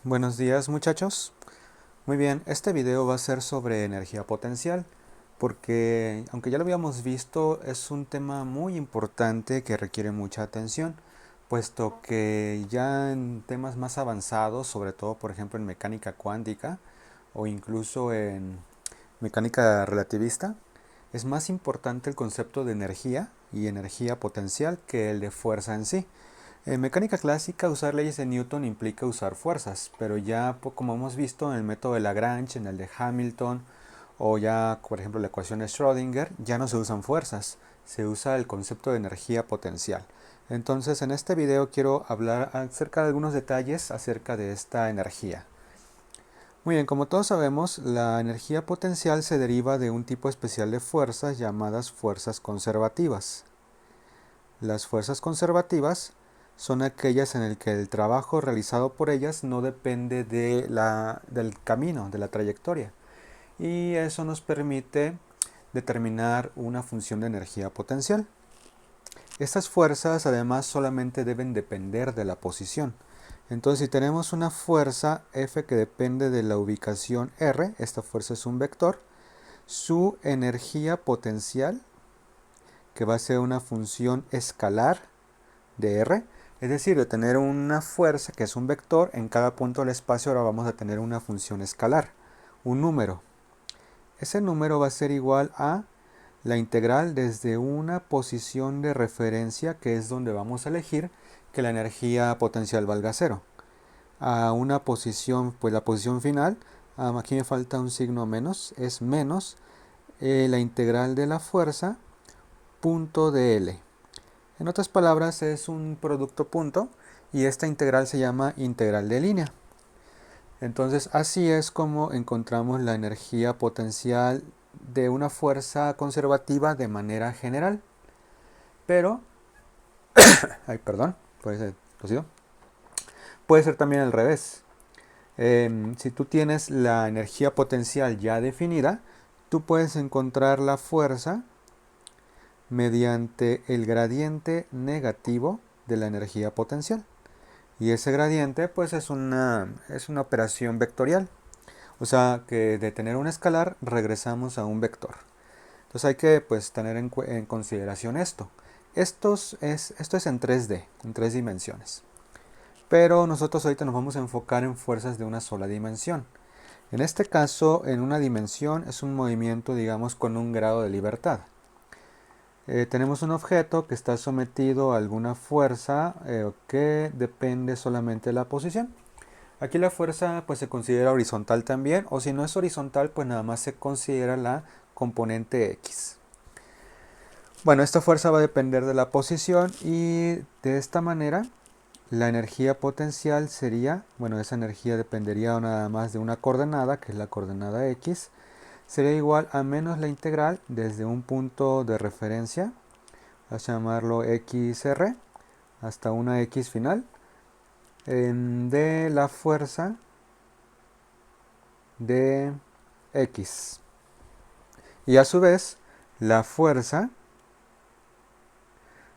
Buenos días muchachos. Muy bien, este video va a ser sobre energía potencial porque aunque ya lo habíamos visto es un tema muy importante que requiere mucha atención, puesto que ya en temas más avanzados, sobre todo por ejemplo en mecánica cuántica o incluso en mecánica relativista, es más importante el concepto de energía y energía potencial que el de fuerza en sí. En mecánica clásica, usar leyes de Newton implica usar fuerzas, pero ya como hemos visto en el método de Lagrange, en el de Hamilton, o ya, por ejemplo, la ecuación de Schrödinger, ya no se usan fuerzas, se usa el concepto de energía potencial. Entonces, en este video quiero hablar acerca de algunos detalles acerca de esta energía. Muy bien, como todos sabemos, la energía potencial se deriva de un tipo especial de fuerzas llamadas fuerzas conservativas. Las fuerzas conservativas son aquellas en las que el trabajo realizado por ellas no depende del camino, de la trayectoria. Y eso nos permite determinar una función de energía potencial. Estas fuerzas además solamente deben depender de la posición. Entonces, si tenemos una fuerza F que depende de la ubicación R, esta fuerza es un vector, su energía potencial, que va a ser una función escalar de R, es decir, de tener una fuerza que es un vector, en cada punto del espacio ahora vamos a tener una función escalar, un número. Ese número va a ser igual a la integral desde una posición de referencia, que es donde vamos a elegir que la energía potencial valga cero, a una posición, pues la posición final, aquí me falta un signo menos, es menos la integral de la fuerza punto de L. En otras palabras, es un producto punto y esta integral se llama integral de línea. Entonces, así es como encontramos la energía potencial de una fuerza conservativa de manera general. Pero, perdón, puede ser también al revés. Si tú tienes la energía potencial ya definida, tú puedes encontrar la fuerza mediante el gradiente negativo de la energía potencial. Y ese gradiente pues es una operación vectorial. O sea que de tener un escalar regresamos a un vector. Entonces hay que pues tener en consideración esto. Esto es en 3D, en tres dimensiones. Pero nosotros ahorita nos vamos a enfocar en fuerzas de una sola dimensión. En este caso, en una dimensión es un movimiento, digamos, con un grado de libertad. Tenemos un objeto que está sometido a alguna fuerza que depende solamente de la posición. Aquí la fuerza pues se considera horizontal también, o si no es horizontal pues nada más se considera la componente X. Bueno, esta fuerza va a depender de la posición y de esta manera la energía potencial sería, bueno, esa energía dependería nada más de una coordenada, que es la coordenada X, sería igual a menos la integral desde un punto de referencia, vamos a llamarlo XR, hasta una X final, de la fuerza de X. Y a su vez, la fuerza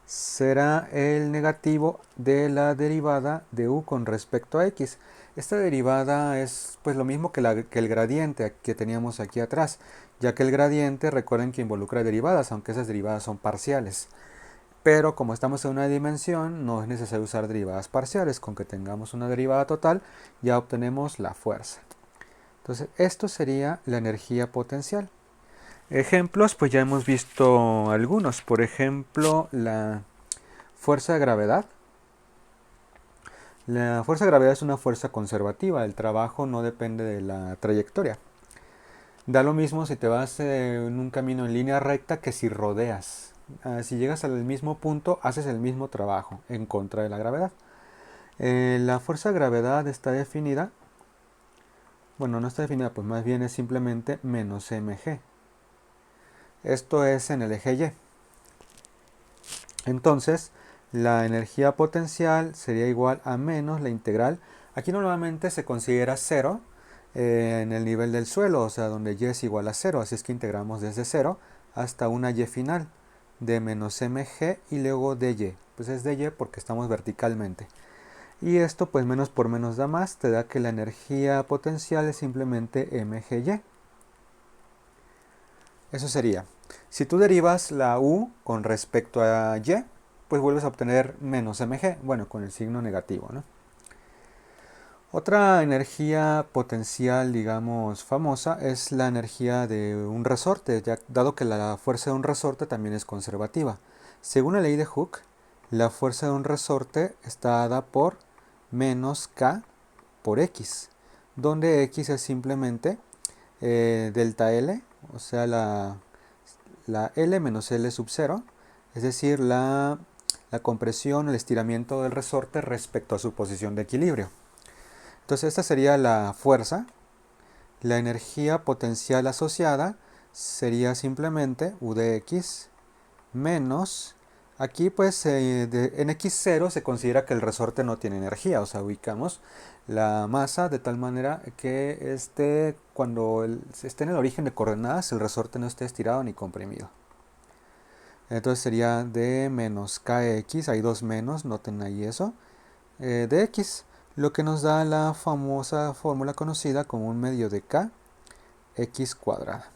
será el negativo de la derivada de u con respecto a x. Esta derivada es pues lo mismo que el gradiente que teníamos aquí atrás, ya que el gradiente, recuerden que involucra derivadas, aunque esas derivadas son parciales. Pero como estamos en una dimensión, no es necesario usar derivadas parciales. Con que tengamos una derivada total, ya obtenemos la fuerza. Entonces, esto sería la energía potencial. Ejemplos, pues ya hemos visto algunos. Por ejemplo, la fuerza de gravedad. La fuerza de gravedad es una fuerza conservativa. El trabajo no depende de la trayectoria. Da lo mismo si te vas en un camino en línea recta que si rodeas. Si llegas al mismo punto, haces el mismo trabajo en contra de la gravedad. La fuerza de gravedad está definida, bueno, no está definida, pues más bien es simplemente menos mg. Esto es en el eje Y. Entonces, la energía potencial sería igual a menos la integral. Aquí normalmente se considera cero en el nivel del suelo, o sea, donde y es igual a cero. Así es que integramos desde cero hasta una y final de menos mg y luego dy. Pues es dy porque estamos verticalmente. Y esto pues menos por menos da más, te da que la energía potencial es simplemente mgy. Eso sería. Si tú derivas la u con respecto a y, pues vuelves a obtener menos mg, bueno, con el signo negativo, ¿no? Otra energía potencial, digamos, famosa es la energía de un resorte, dado que la fuerza de un resorte también es conservativa. Según la ley de Hooke, la fuerza de un resorte está dada por menos k por x, donde x es simplemente delta L, o sea, la L menos L sub 0, es decir, la compresión, el estiramiento del resorte respecto a su posición de equilibrio. Entonces esta sería la fuerza. La energía potencial asociada sería simplemente U de x menos, aquí pues en x0 se considera que el resorte no tiene energía, o sea, ubicamos la masa de tal manera que cuando esté en el origen de coordenadas el resorte no esté estirado ni comprimido. Entonces sería d menos kx, hay dos menos, noten ahí eso, de x, lo que nos da la famosa fórmula conocida como un medio de k x cuadrada.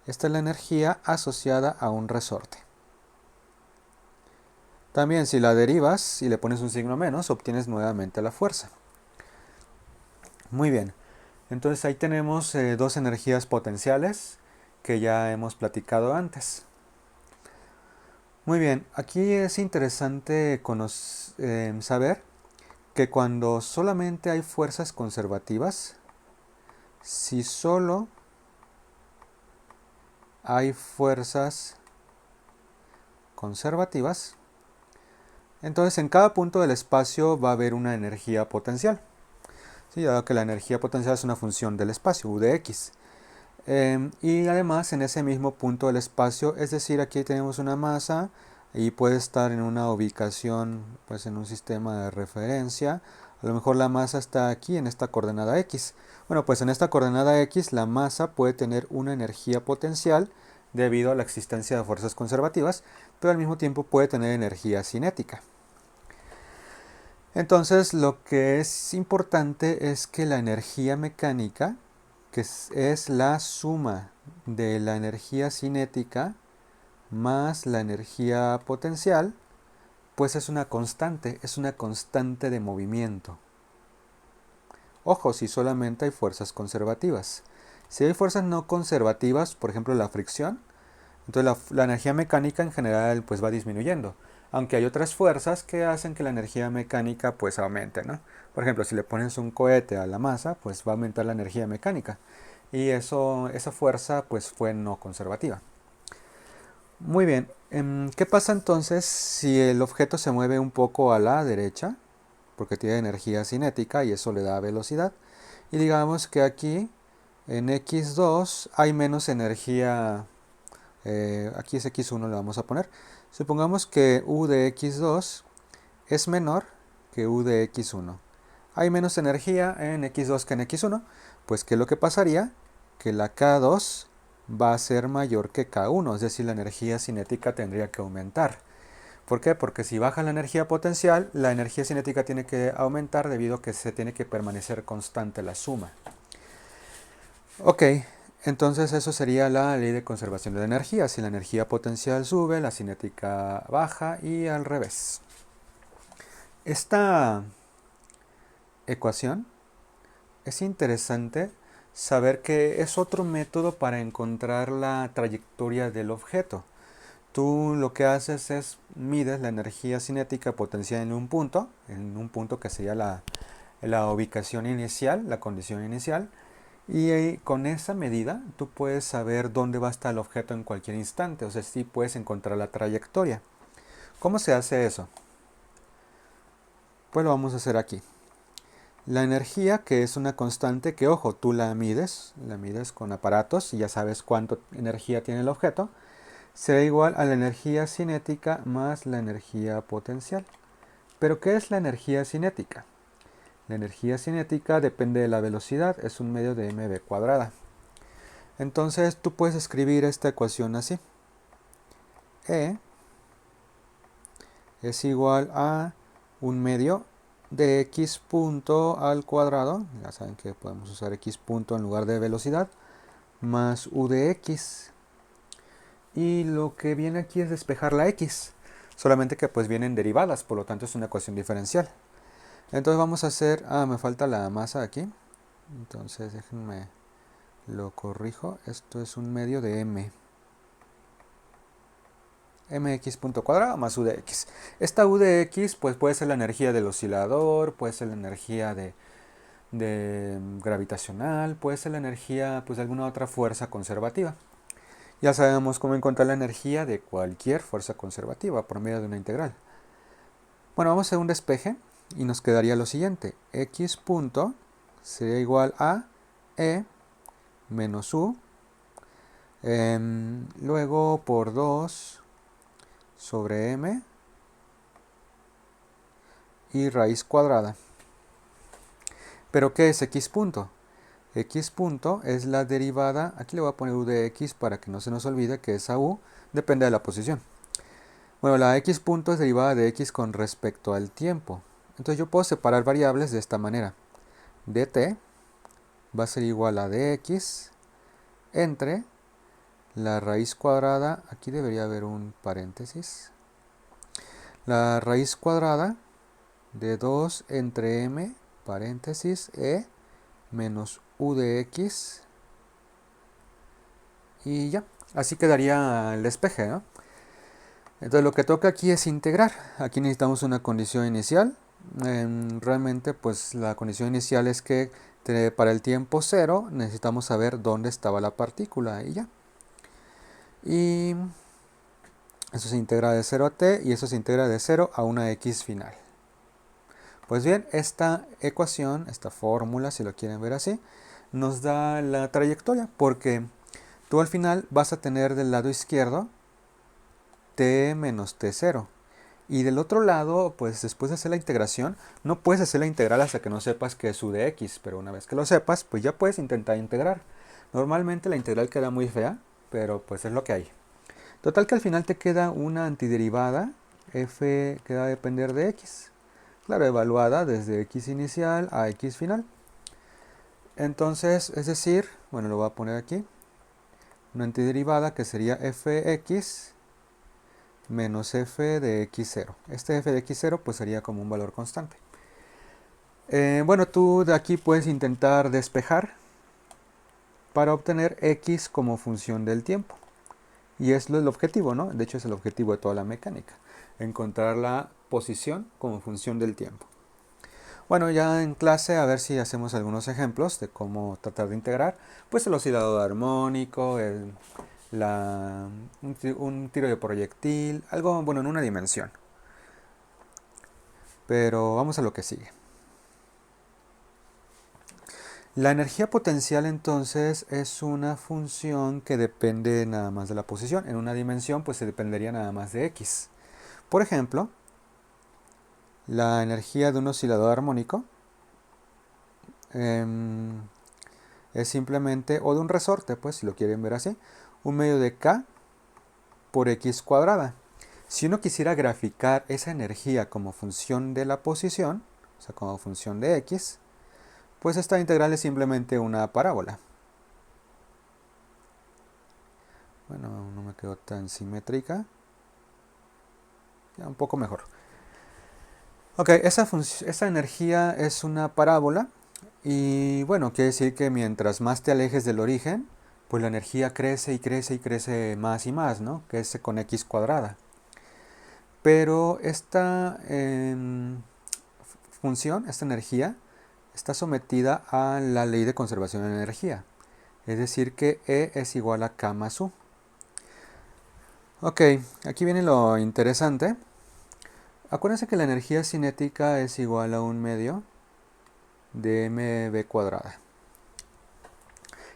Esta es la energía asociada a un resorte. También si la derivas y le pones un signo menos, obtienes nuevamente la fuerza. Muy bien, entonces ahí tenemos dos energías potenciales que ya hemos platicado antes. Muy bien, aquí es interesante saber que cuando solamente hay fuerzas conservativas, si solo hay fuerzas conservativas, entonces en cada punto del espacio va a haber una energía potencial. Sí, dado que la energía potencial es una función del espacio, U de x. Y además en ese mismo punto del espacio, es decir, aquí tenemos una masa y puede estar en una ubicación, pues en un sistema de referencia. A lo mejor la masa está aquí en esta coordenada x. Bueno, pues en esta coordenada x la masa puede tener una energía potencial debido a la existencia de fuerzas conservativas, pero al mismo tiempo puede tener energía cinética. Entonces lo que es importante es que la energía mecánica, que es la suma de la energía cinética más la energía potencial, pues es una constante de movimiento. Ojo, si solamente hay fuerzas conservativas. Si hay fuerzas no conservativas, por ejemplo la fricción, entonces la energía mecánica en general pues va disminuyendo. Aunque hay otras fuerzas que hacen que la energía mecánica pues aumente, ¿no? Por ejemplo, si le pones un cohete a la masa, pues va a aumentar la energía mecánica. Y esa fuerza pues fue no conservativa. Muy bien, ¿qué pasa entonces si el objeto se mueve un poco a la derecha? Porque tiene energía cinética y eso le da velocidad. Y digamos que aquí en x2 hay menos energía, aquí es x1 le vamos a poner. Supongamos que u de x2 es menor que u de x1. Hay menos energía en x2 que en x1, pues ¿qué es lo que pasaría? Que la k2 va a ser mayor que k1, es decir, la energía cinética tendría que aumentar. ¿Por qué? Porque si baja la energía potencial, la energía cinética tiene que aumentar debido a que se tiene que permanecer constante la suma. Ok, entonces eso sería la ley de conservación de la energía. Si la energía potencial sube, la cinética baja y al revés. Esta ecuación es interesante saber que es otro método para encontrar la trayectoria del objeto. Tú lo que haces es mides la energía cinética potencial en un punto que sería la ubicación inicial, la condición inicial, y con esa medida tú puedes saber dónde va a estar el objeto en cualquier instante, o sea, sí puedes encontrar la trayectoria. ¿Cómo se hace eso? Pues lo vamos a hacer aquí. La energía, que es una constante que, ojo, tú la mides con aparatos y ya sabes cuánta energía tiene el objeto, será igual a la energía cinética más la energía potencial. ¿Pero qué es la energía cinética? La energía cinética depende de la velocidad, es un medio de mv cuadrada. Entonces tú puedes escribir esta ecuación así. E es igual a un medio de x punto al cuadrado, ya saben que podemos usar x punto en lugar de velocidad, más u de x. Y lo que viene aquí es despejar la x, solamente que pues vienen derivadas, por lo tanto es una ecuación diferencial. Entonces vamos a hacer, me falta la masa aquí, entonces déjenme lo corrijo, esto es un medio de mx punto cuadrado más u de x. Esta u de x pues puede ser la energía del oscilador, puede ser la energía de gravitacional, puede ser la energía pues de alguna otra fuerza conservativa. Ya sabemos cómo encontrar la energía de cualquier fuerza conservativa por medio de una integral. Bueno, vamos a hacer un despeje y nos quedaría lo siguiente. X punto sería igual a E menos U, luego por 2 sobre M y raíz cuadrada. ¿Pero qué es X punto? X punto es la derivada, aquí le voy a poner U de X para que no se nos olvide que esa U depende de la posición. Bueno, la X punto es derivada de X con respecto al tiempo. Entonces yo puedo separar variables de esta manera. dt va a ser igual a dx entre la raíz cuadrada, aquí debería haber un paréntesis, la raíz cuadrada de 2 entre m, paréntesis, e, menos u de x, y ya, así quedaría el despeje, ¿no? Entonces lo que toca aquí es integrar. Aquí necesitamos una condición inicial. Realmente pues la condición inicial es que para el tiempo 0 necesitamos saber dónde estaba la partícula y ya. Y eso se integra de 0 a t y eso se integra de 0 a una x final. Pues bien, esta ecuación, esta fórmula, si lo quieren ver así, nos da la trayectoria porque tú al final vas a tener del lado izquierdo t menos t0. Y del otro lado, pues después de hacer la integración, no puedes hacer la integral hasta que no sepas qué es u de x, pero una vez que lo sepas, pues ya puedes intentar integrar. Normalmente la integral queda muy fea, pero pues es lo que hay. Total que al final te queda una antiderivada, f que va a depender de x. Claro, evaluada desde x inicial a x final. Entonces, es decir, bueno, lo voy a poner aquí, una antiderivada que sería fx menos f de x0. Este f de x0 pues sería como un valor constante. Bueno, tú de aquí puedes intentar despejar para obtener x como función del tiempo. Y es el objetivo, ¿no? De hecho es el objetivo de toda la mecánica. Encontrar la posición como función del tiempo. Bueno, ya en clase a ver si hacemos algunos ejemplos de cómo tratar de integrar. Pues el oscilador armónico, un tiro de proyectil, algo, bueno, en una dimensión. Pero vamos a lo que sigue. La energía potencial entonces es una función que depende nada más de la posición. En una dimensión pues se dependería nada más de x. Por ejemplo, la energía de un oscilador armónico es simplemente, o de un resorte, pues si lo quieren ver así, un medio de k por x cuadrada. Si uno quisiera graficar esa energía como función de la posición, o sea, como función de x, pues esta integral es simplemente una parábola. Bueno, no me quedó tan simétrica. Ya un poco mejor. Ok, esa energía es una parábola. Y bueno, quiere decir que mientras más te alejes del origen, pues la energía crece y crece y crece más y más, ¿no? Que es con x cuadrada. Pero esta función, esta energía, está sometida a la ley de conservación de energía. Es decir que E es igual a K más U. Ok, aquí viene lo interesante. Acuérdense que la energía cinética es igual a un medio de mv cuadrada.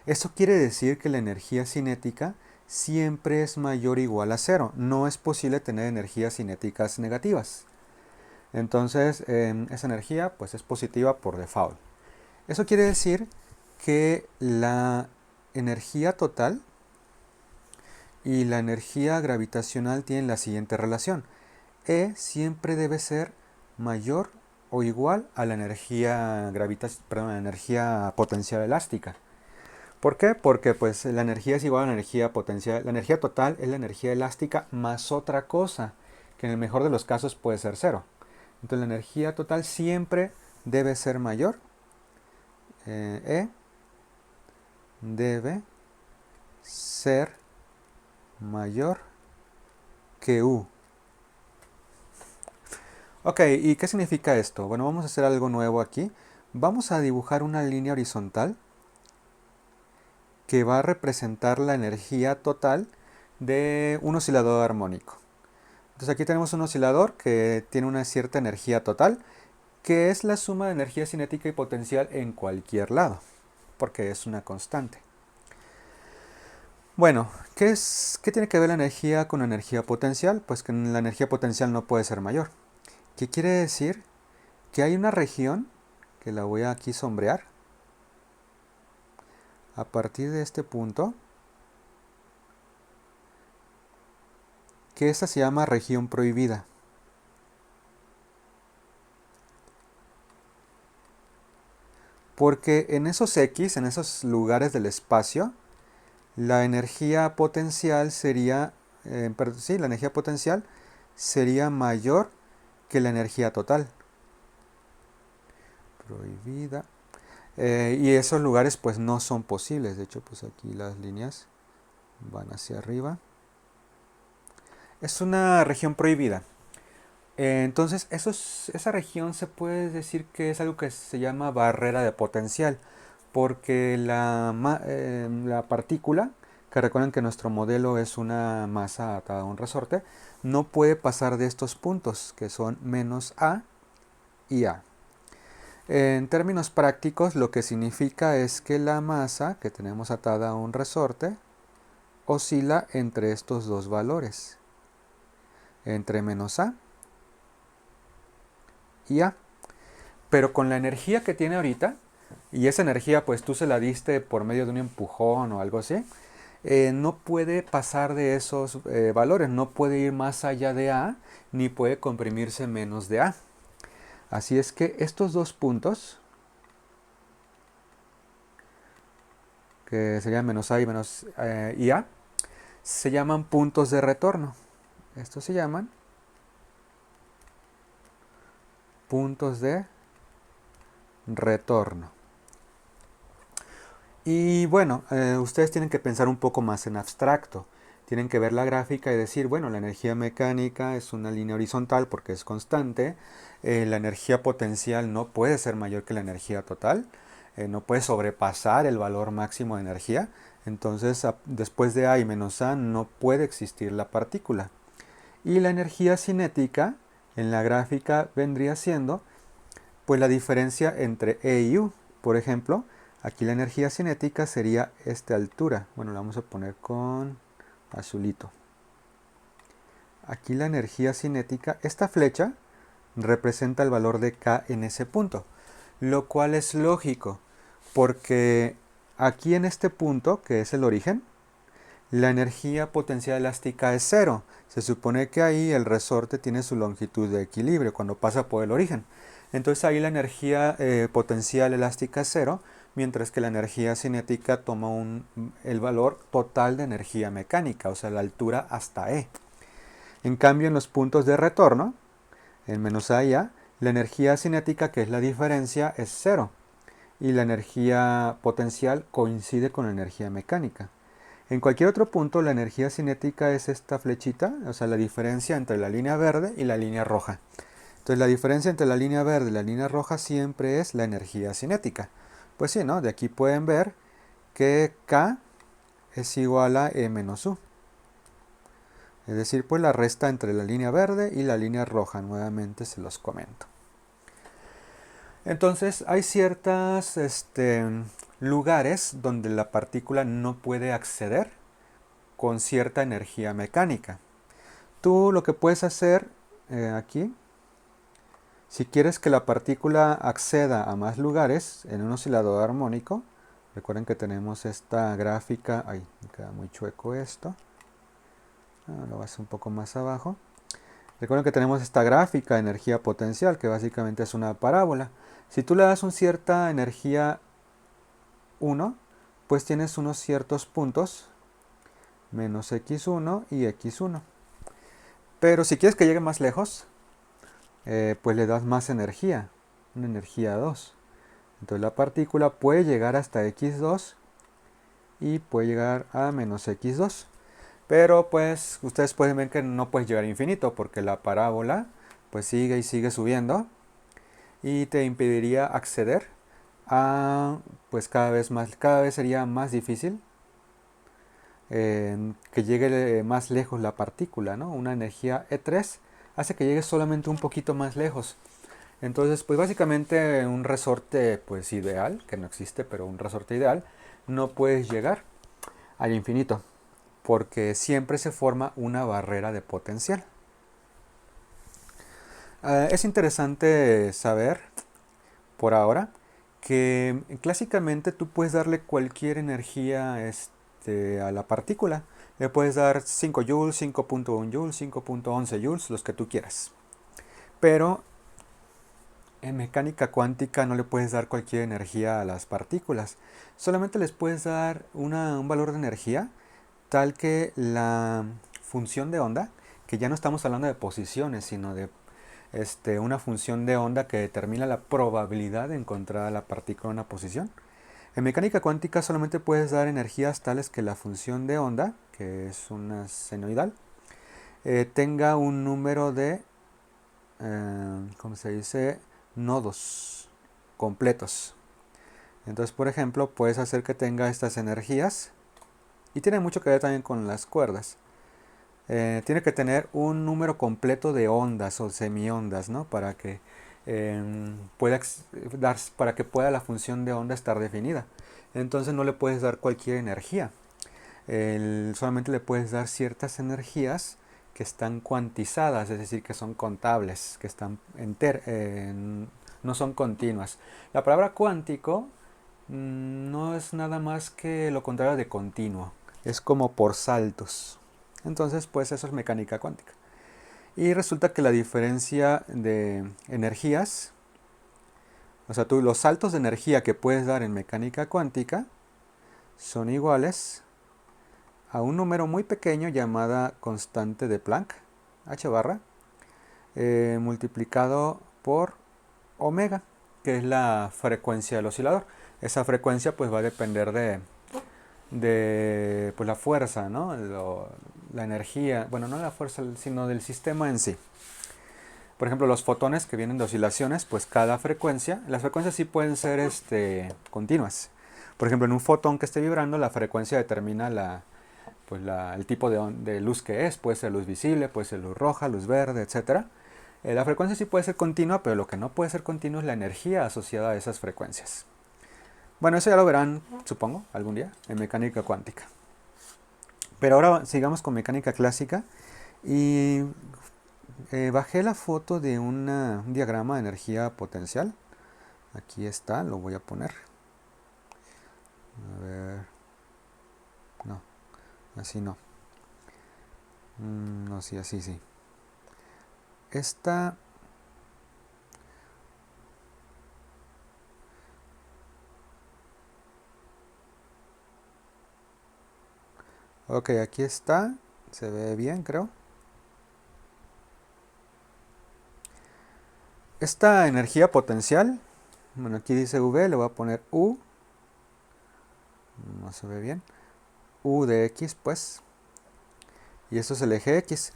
Esto quiere decir que la energía cinética siempre es mayor o igual a cero. No es posible tener energías cinéticas negativas. Entonces, esa energía pues es positiva por default. Eso quiere decir que la energía total y la energía gravitacional tienen la siguiente relación. E siempre debe ser mayor o igual a la energía la energía potencial elástica. ¿Por qué? Porque pues la energía es igual a la energía potencial. La energía total es la energía elástica más otra cosa, que en el mejor de los casos puede ser cero. Entonces la energía total siempre debe ser mayor. E debe ser mayor que U. Ok, ¿y qué significa esto? Bueno, vamos a hacer algo nuevo aquí. Vamos a dibujar una línea horizontal que va a representar la energía total de un oscilador armónico. Entonces aquí tenemos un oscilador que tiene una cierta energía total, que es la suma de energía cinética y potencial en cualquier lado, porque es una constante. Bueno, ¿qué tiene que ver la energía con la energía potencial? Pues que la energía potencial no puede ser mayor. ¿Qué quiere decir? Que hay una región, que la voy a aquí sombrear, a partir de este punto, que esta se llama región prohibida. Porque en esos X, en esos lugares del espacio, la energía potencial sería, la energía potencial sería mayor que la energía total. Prohibida. Y esos lugares pues no son posibles. De hecho, pues aquí las líneas van hacia arriba. Es una región prohibida. Entonces, esa región se puede decir que es algo que se llama barrera de potencial, porque la partícula, que recuerden que nuestro modelo es una masa atada a un resorte, no puede pasar de estos puntos, que son menos A y A. En términos prácticos, lo que significa es que la masa que tenemos atada a un resorte oscila entre estos dos valores, entre menos A y A. Pero con la energía que tiene ahorita, y esa energía pues tú se la diste por medio de un empujón o algo así, no puede pasar de esos valores, no puede ir más allá de A, ni puede comprimirse menos de A. Así es que estos dos puntos, que serían menos A y menos y A, se llaman puntos de retorno. Estos se llaman puntos de retorno. Y bueno, ustedes tienen que pensar un poco más en abstracto. Tienen que ver la gráfica y decir, bueno, la energía mecánica es una línea horizontal porque es constante. La energía potencial no puede ser mayor que la energía total. No puede sobrepasar el valor máximo de energía. Entonces, después de A y menos A no puede existir la partícula. Y la energía cinética en la gráfica vendría siendo pues la diferencia entre E y U. Por ejemplo, aquí la energía cinética sería esta altura. Bueno, la vamos a poner con azulito. Aquí la energía cinética, esta flecha representa el valor de K en ese punto, lo cual es lógico, porque aquí en este punto, que es el origen, la energía potencial elástica es cero. Se supone que ahí el resorte tiene su longitud de equilibrio cuando pasa por el origen. Entonces ahí la energía potencial elástica es cero, mientras que la energía cinética toma el valor total de energía mecánica, o sea, la altura hasta E. En cambio, en los puntos de retorno, en menos A y A, la energía cinética, que es la diferencia, es cero. Y la energía potencial coincide con la energía mecánica. En cualquier otro punto, la energía cinética es esta flechita, o sea, la diferencia entre la línea verde y la línea roja. Entonces, la diferencia entre la línea verde y la línea roja siempre es la energía cinética. Pues sí, ¿no? De aquí pueden ver que K es igual a E menos U. Es decir, pues la resta entre la línea verde y la línea roja. Nuevamente se los comento. Entonces, hay ciertos lugares donde la partícula no puede acceder con cierta energía mecánica. Tú lo que puedes hacer aquí, si quieres que la partícula acceda a más lugares en un oscilador armónico, recuerden que tenemos esta gráfica, me queda muy chueco esto, lo voy a hacer un poco más abajo. Recuerden que tenemos esta gráfica de energía potencial, que básicamente es una parábola. Si tú le das una cierta energía 1, pues tienes unos ciertos puntos, menos x1 y x1. Pero si quieres que llegue más lejos, pues le das más energía, una energía 2. Entonces la partícula puede llegar hasta x2 y puede llegar a menos x2. Pero pues ustedes pueden ver que no puedes llegar a infinito porque la parábola pues sigue y sigue subiendo y te impediría acceder a pues cada vez sería más difícil que llegue más lejos la partícula, ¿no? Una energía E3 hace que llegue solamente un poquito más lejos. Entonces, pues básicamente un resorte pues ideal, que no existe, pero un resorte ideal, no puedes llegar al infinito, porque siempre se forma una barrera de potencial. Es interesante saber, por ahora, que clásicamente tú puedes darle cualquier energía a la partícula. Le puedes dar 5 joules, 5.1 joules, 5.11 joules, los que tú quieras. Pero en mecánica cuántica no le puedes dar cualquier energía a las partículas. Solamente les puedes dar un valor de energía tal que la función de onda, que ya no estamos hablando de posiciones, sino de una función de onda que determina la probabilidad de encontrar a la partícula en una posición. En mecánica cuántica solamente puedes dar energías tales que la función de onda, que es una senoidal, tenga un número de, ¿cómo se dice?, nodos completos. Entonces, por ejemplo, puedes hacer que tenga estas energías, y tiene mucho que ver también con las cuerdas. Tiene que tener un número completo de ondas o semiondas, ¿no? Para que para que pueda la función de onda estar definida. Entonces no le puedes dar cualquier energía. Solamente le puedes dar ciertas energías que están cuantizadas, es decir, que son contables, que están no son continuas. La palabra cuántico no es nada más que lo contrario de continuo. Es como por saltos. Entonces, pues eso es mecánica cuántica. Y resulta que la diferencia de energías, o sea, los saltos de energía que puedes dar en mecánica cuántica son iguales a un número muy pequeño llamada constante de Planck, h barra, multiplicado por omega, que es la frecuencia del oscilador. Esa frecuencia pues va a depender de pues, la fuerza, ¿no? La energía, bueno, no la fuerza, sino del sistema en sí. Por ejemplo, los fotones que vienen de oscilaciones, pues cada frecuencia, las frecuencias sí pueden ser continuas. Por ejemplo, en un fotón que esté vibrando, la frecuencia determina el tipo de luz que es. Puede ser luz visible, puede ser luz roja, luz verde, etc. La frecuencia sí puede ser continua, pero lo que no puede ser continuo es la energía asociada a esas frecuencias. Bueno, eso ya lo verán, supongo, algún día, en mecánica cuántica. Pero ahora sigamos con mecánica clásica. Y bajé la foto de un diagrama de energía potencial. Aquí está, lo voy a poner. A ver. No, así no. No, sí, así sí. Esta... Ok, aquí está. Se ve bien, creo. Esta energía potencial, bueno, aquí dice V, le voy a poner U. No se ve bien. U de X, pues. Y eso es el eje X.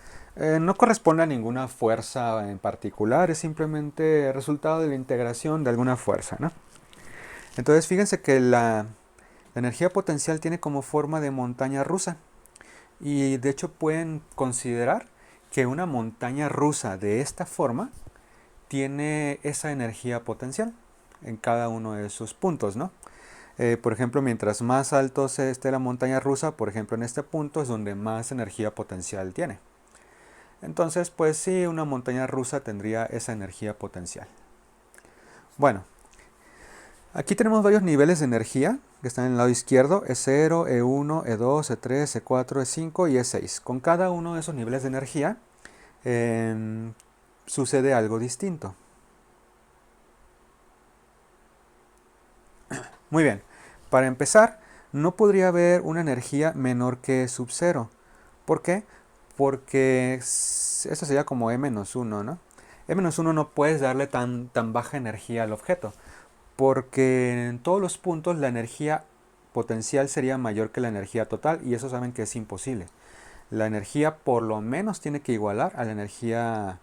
No corresponde a ninguna fuerza en particular, es simplemente el resultado de la integración de alguna fuerza, ¿no? Entonces fíjense que la energía potencial tiene como forma de montaña rusa. Y de hecho pueden considerar que una montaña rusa de esta forma tiene esa energía potencial en cada uno de sus puntos, ¿no? Por ejemplo, mientras más alto esté la montaña rusa, por ejemplo en este punto es donde más energía potencial tiene. Entonces, pues sí, una montaña rusa tendría esa energía potencial. Bueno, aquí tenemos varios niveles de energía que están en el lado izquierdo, E0, E1, E2, E3, E4, E5 y E6. Con cada uno de esos niveles de energía sucede algo distinto. Muy bien, para empezar, no podría haber una energía menor que sub cero. ¿Por qué? Porque eso sería como E-1, ¿no? E-1 no puedes darle tan baja energía al objeto, porque en todos los puntos la energía potencial sería mayor que la energía total, y eso saben que es imposible. La energía por lo menos tiene que igualar a la energía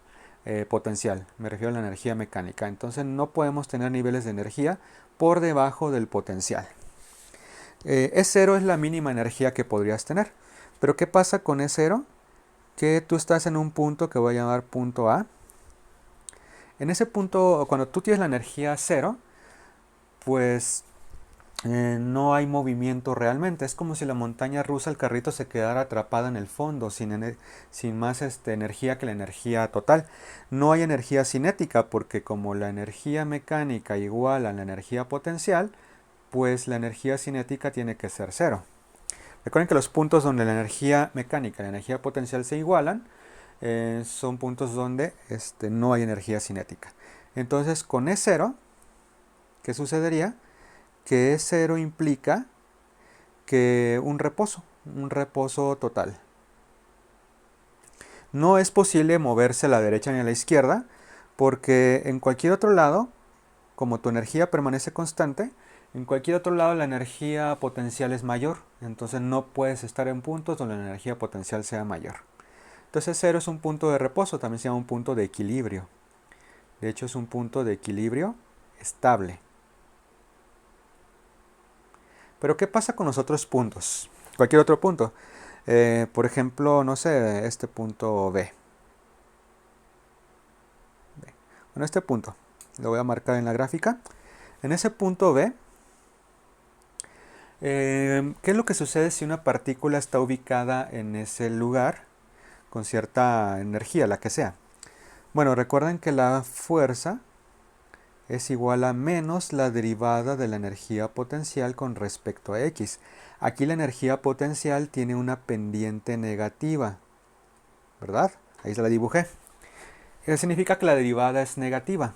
potencial, me refiero a la energía mecánica. Entonces no podemos tener niveles de energía por debajo del potencial. E0 es la mínima energía que podrías tener. Pero ¿qué pasa con E0? Que tú estás en un punto que voy a llamar punto A. En ese punto, cuando tú tienes la energía cero, pues no hay movimiento realmente. Es como si la montaña rusa, el carrito, se quedara atrapada en el fondo, sin más energía que la energía total. No hay energía cinética, porque como la energía mecánica igual a la energía potencial, pues la energía cinética tiene que ser cero. Recuerden que los puntos donde la energía mecánica y la energía potencial se igualan son puntos donde no hay energía cinética. Entonces, con E0, ¿qué sucedería? Que E0 implica que un reposo total. No es posible moverse a la derecha ni a la izquierda, porque en cualquier otro lado, como tu energía permanece constante, en cualquier otro lado la energía potencial es mayor. Entonces no puedes estar en puntos donde la energía potencial sea mayor. Entonces 0 es un punto de reposo, también se llama un punto de equilibrio. De hecho es un punto de equilibrio estable. Pero ¿qué pasa con los otros puntos? Cualquier otro punto. Por ejemplo, no sé, este punto B. Bueno, este punto lo voy a marcar en la gráfica. En ese punto B, ¿qué es lo que sucede si una partícula está ubicada en ese lugar con cierta energía, la que sea? Bueno, recuerden que la fuerza es igual a menos la derivada de la energía potencial con respecto a X. Aquí la energía potencial tiene una pendiente negativa, ¿verdad? Ahí se la dibujé. Eso significa que la derivada es negativa.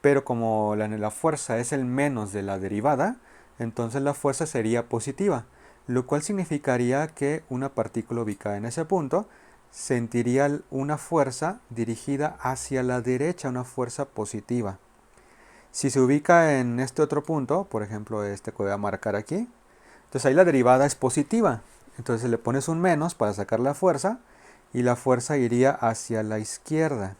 Pero como la fuerza es el menos de la derivada, entonces la fuerza sería positiva, lo cual significaría que una partícula ubicada en ese punto sentiría una fuerza dirigida hacia la derecha, una fuerza positiva. Si se ubica en este otro punto, por ejemplo este que voy a marcar aquí, entonces ahí la derivada es positiva. Entonces le pones un menos para sacar la fuerza y la fuerza iría hacia la izquierda.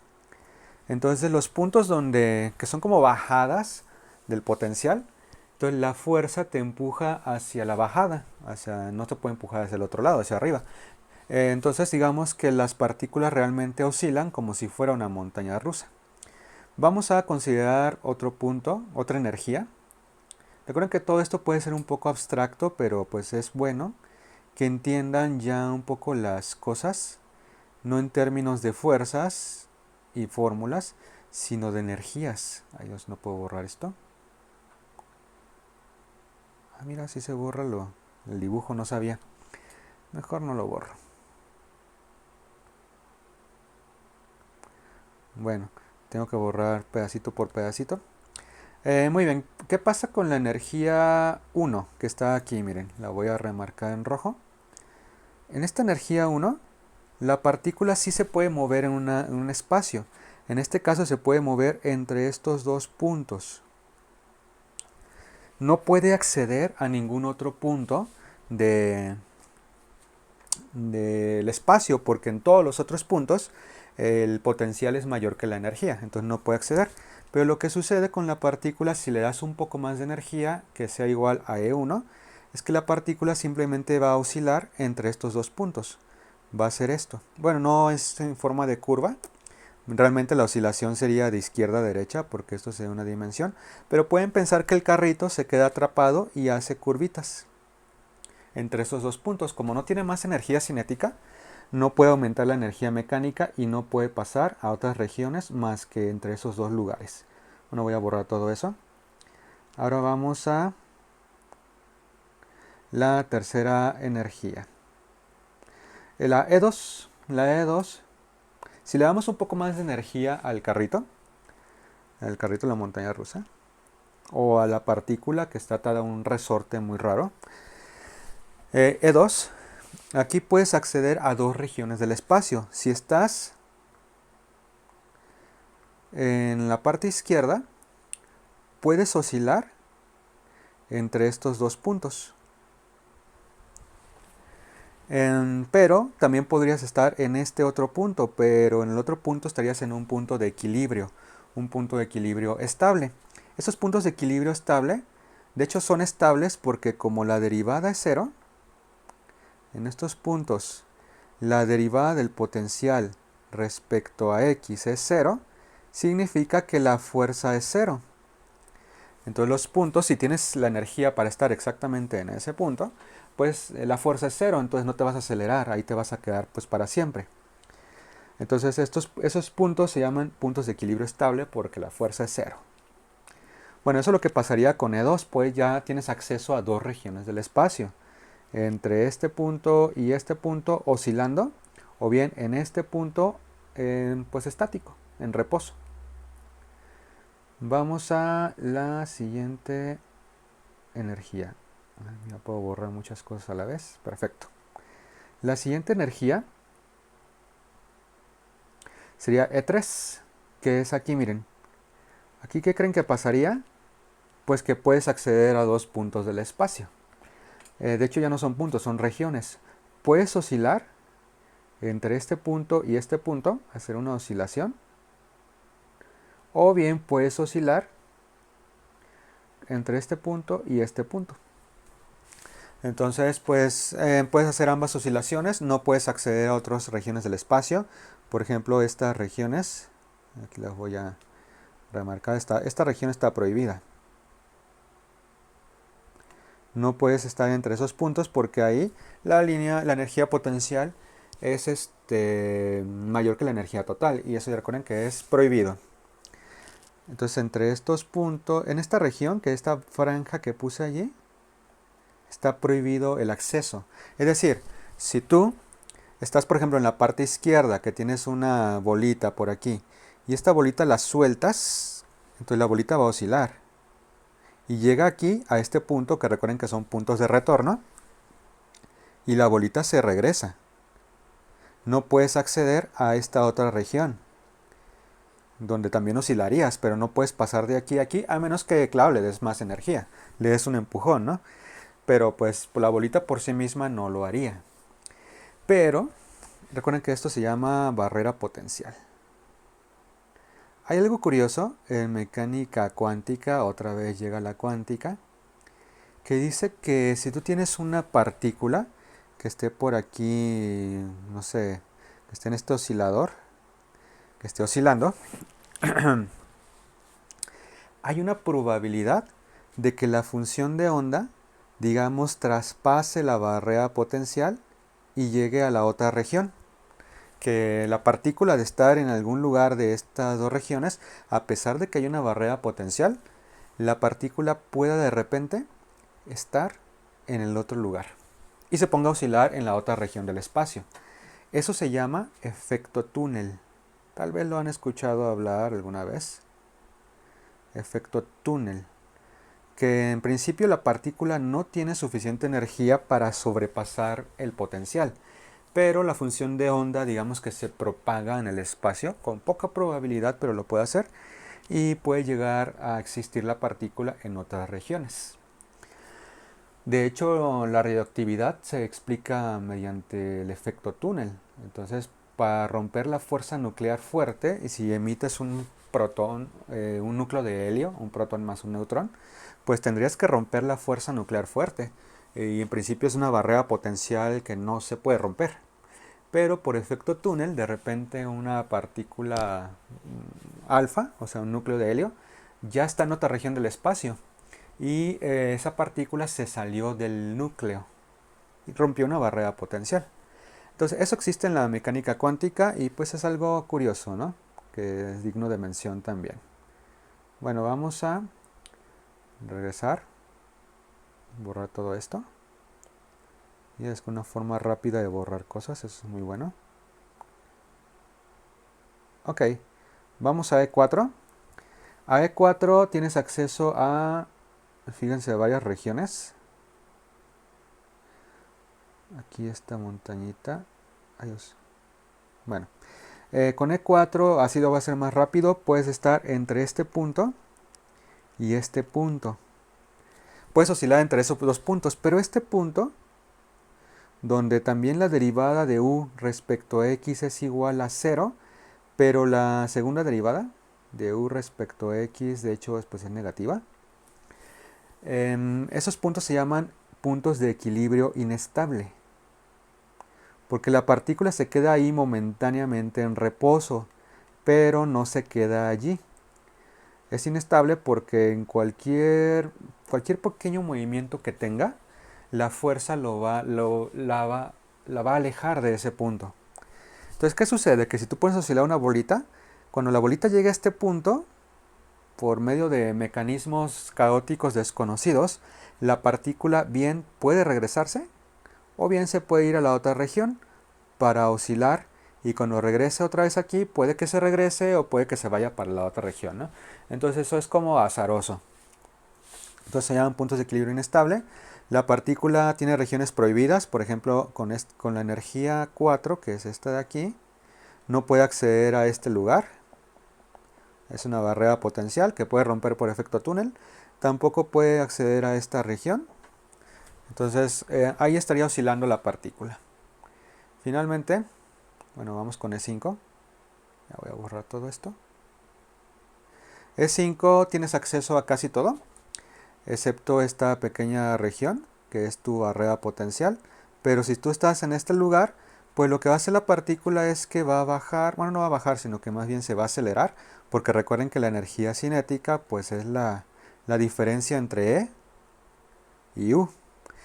Entonces los puntos que son como bajadas del potencial, entonces la fuerza te empuja hacia la bajada, no te puede empujar hacia el otro lado, hacia arriba. Entonces digamos que las partículas realmente oscilan como si fuera una montaña rusa. Vamos a considerar otro punto, otra energía. Recuerden que todo esto puede ser un poco abstracto, pero pues es bueno que entiendan ya un poco las cosas, no en términos de fuerzas y fórmulas, sino de energías. Ay Dios, no puedo borrar esto. Ah, mira, si se borra el dibujo, no sabía. Mejor no lo borro. Bueno, tengo que borrar pedacito por pedacito. Muy bien, ¿qué pasa con la energía 1 que está aquí? Miren, la voy a remarcar en rojo. En esta energía 1, la partícula sí se puede mover en un espacio. En este caso se puede mover entre estos dos puntos. No puede acceder a ningún otro punto del espacio, porque en todos los otros puntos el potencial es mayor que la energía, entonces no puede acceder. Pero lo que sucede con la partícula, si le das un poco más de energía, que sea igual a E1, es que la partícula simplemente va a oscilar entre estos dos puntos. Va a hacer esto. Bueno, no es en forma de curva. Realmente la oscilación sería de izquierda a derecha, porque esto sería una dimensión. Pero pueden pensar que el carrito se queda atrapado y hace curvitas entre esos dos puntos. Como no tiene más energía cinética, no puede aumentar la energía mecánica y no puede pasar a otras regiones más que entre esos dos lugares. Bueno, voy a borrar todo eso. Ahora vamos a la tercera energía. La E2 Si le damos un poco más de energía al carrito de la montaña rusa, o a la partícula que está atada a un resorte muy raro, E2, aquí puedes acceder a dos regiones del espacio. Si estás en la parte izquierda, puedes oscilar entre estos dos puntos. Pero también podrías estar en este otro punto, pero en el otro punto estarías en un punto de equilibrio, un punto de equilibrio estable. Esos puntos de equilibrio estable, de hecho son estables porque como la derivada es cero, en estos puntos la derivada del potencial respecto a x es cero, significa que la fuerza es cero. Entonces los puntos, si tienes la energía para estar exactamente en ese punto, pues la fuerza es cero, entonces no te vas a acelerar, ahí te vas a quedar pues para siempre. Entonces esos puntos se llaman puntos de equilibrio estable porque la fuerza es cero. Bueno, eso es lo que pasaría con E2, pues ya tienes acceso a dos regiones del espacio, entre este punto y este punto oscilando, o bien en este punto pues estático, en reposo. Vamos a la siguiente energía. Ya puedo borrar muchas cosas a la vez. Perfecto. La siguiente energía sería E3, que es aquí, miren. Aquí, ¿qué creen que pasaría? Pues que puedes acceder a dos puntos del espacio. De hecho, ya no son puntos, son regiones. Puedes oscilar entre este punto y este punto, hacer una oscilación. O bien puedes oscilar entre este punto y este punto. Entonces, pues puedes hacer ambas oscilaciones, no puedes acceder a otras regiones del espacio. Por ejemplo, estas regiones, aquí las voy a remarcar, esta región está prohibida. No puedes estar entre esos puntos porque ahí la energía potencial es mayor que la energía total, y eso ya recuerden que es prohibido. Entonces, entre estos puntos, en esta región, que esta franja que puse allí, está prohibido el acceso. Es decir, si tú estás, por ejemplo, en la parte izquierda, que tienes una bolita por aquí, y esta bolita la sueltas, entonces la bolita va a oscilar. Y llega aquí a este punto, que recuerden que son puntos de retorno, y la bolita se regresa. No puedes acceder a esta otra región, donde también oscilarías, pero no puedes pasar de aquí a aquí, a menos que, claro, le des más energía, le des un empujón, ¿no? Pero pues la bolita por sí misma no lo haría. Pero recuerden que esto se llama barrera potencial. Hay algo curioso en mecánica cuántica, otra vez llega la cuántica, que dice que si tú tienes una partícula que esté por aquí, no sé, que esté en este oscilador, que esté oscilando, hay una probabilidad de que la función de onda, digamos, traspase la barrera potencial y llegue a la otra región. Que la partícula de estar en algún lugar de estas dos regiones, a pesar de que hay una barrera potencial, la partícula pueda de repente estar en el otro lugar y se ponga a oscilar en la otra región del espacio. Eso se llama efecto túnel. Tal vez lo han escuchado hablar alguna vez. Efecto túnel. Que en principio la partícula no tiene suficiente energía para sobrepasar el potencial, pero la función de onda, digamos que se propaga en el espacio con poca probabilidad, pero lo puede hacer, y puede llegar a existir la partícula en otras regiones. De hecho, la radioactividad se explica mediante el efecto túnel. Entonces, para romper la fuerza nuclear fuerte, y si emites un protón, un núcleo de helio, un protón más un neutrón, pues tendrías que romper la fuerza nuclear fuerte. Y en principio es una barrera potencial que no se puede romper. Pero por efecto túnel, de repente una partícula alfa, o sea un núcleo de helio, ya está en otra región del espacio. Y esa partícula se salió del núcleo y rompió una barrera potencial. Entonces eso existe en la mecánica cuántica y pues es algo curioso, ¿no? Que es digno de mención también. Bueno, vamos a regresar, borrar todo esto. Y es una forma rápida de borrar cosas, eso es muy bueno. Ok, vamos a E4. A E4 tienes acceso a, fíjense, varias regiones. Aquí esta montañita. Adiós. Bueno, con E4 así lo va a ser más rápido. Puedes estar entre este punto y este punto. Puedes oscilar entre esos dos puntos, pero este punto, donde también la derivada de u respecto a x es igual a 0, pero la segunda derivada de u respecto a x de hecho pues es negativa. Esos puntos se llaman puntos de equilibrio inestable, porque la partícula se queda ahí momentáneamente en reposo, pero no se queda allí. Es inestable porque en cualquier pequeño movimiento que tenga, la fuerza la va a alejar de ese punto. Entonces, ¿qué sucede? Que si tú pones a oscilar una bolita, cuando la bolita llega a este punto, por medio de mecanismos caóticos desconocidos, la partícula bien puede regresarse o bien se puede ir a la otra región para oscilar, y cuando regrese otra vez aquí puede que se regrese o puede que se vaya para la otra región, ¿no? Entonces eso es como azaroso. Entonces se llaman puntos de equilibrio inestable. La partícula tiene regiones prohibidas, por ejemplo con la energía 4, que es esta de aquí, no puede acceder a este lugar. Es una barrera potencial que puede romper por efecto túnel. Tampoco puede acceder a esta región. Entonces ahí estaría oscilando la partícula. Finalmente, bueno, vamos con E5. Ya voy a borrar todo esto. E5 tienes acceso a casi todo, excepto esta pequeña región, que es tu barrera potencial. Pero si tú estás en este lugar, pues lo que va a hacer la partícula es que va a bajar, bueno, no va a bajar, sino que más bien se va a acelerar, porque recuerden que la energía cinética pues es la diferencia entre E y U.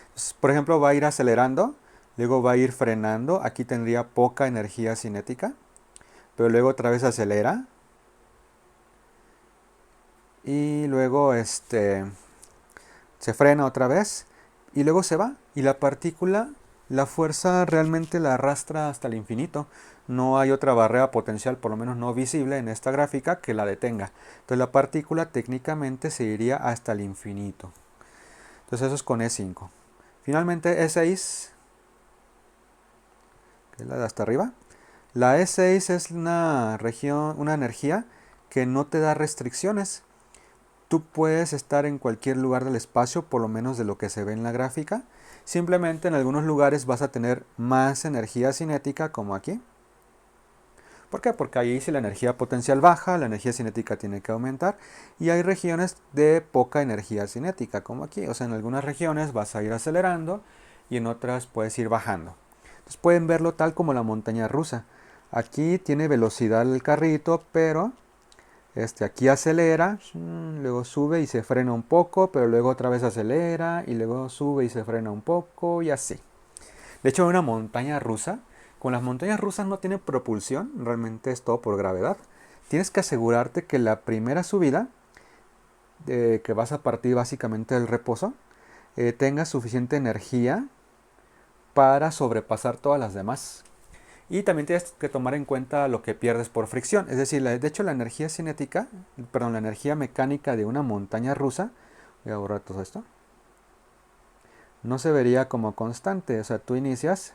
Entonces, por ejemplo, va a ir acelerando, luego va a ir frenando, aquí tendría poca energía cinética, pero luego otra vez acelera, y luego se frena otra vez, y luego se va, y la partícula, la fuerza realmente la arrastra hasta el infinito. No hay otra barrera potencial, por lo menos no visible en esta gráfica, que la detenga. Entonces la partícula técnicamente se iría hasta el infinito. Entonces eso es con E5. Finalmente E6, que es la de hasta arriba. La E6 es una región, una energía que no te da restricciones. Tú puedes estar en cualquier lugar del espacio, por lo menos de lo que se ve en la gráfica. Simplemente en algunos lugares vas a tener más energía cinética, como aquí. ¿Por qué? Porque ahí si la energía potencial baja, la energía cinética tiene que aumentar. Y hay regiones de poca energía cinética, como aquí. O sea, en algunas regiones vas a ir acelerando y en otras puedes ir bajando. Entonces pueden verlo tal como la montaña rusa. Aquí tiene velocidad el carrito, pero aquí acelera, luego sube y se frena un poco, pero luego otra vez acelera y luego sube y se frena un poco y así. De hecho, una montaña rusa, con las montañas rusas no tiene propulsión, realmente es todo por gravedad. Tienes que asegurarte que la primera subida, que vas a partir básicamente del reposo, tenga suficiente energía para sobrepasar todas las demás. Y también tienes que tomar en cuenta lo que pierdes por fricción. Es decir, de hecho la energía cinética, perdón, la energía mecánica de una montaña rusa, voy a borrar todo esto, no se vería como constante. O sea, tú inicias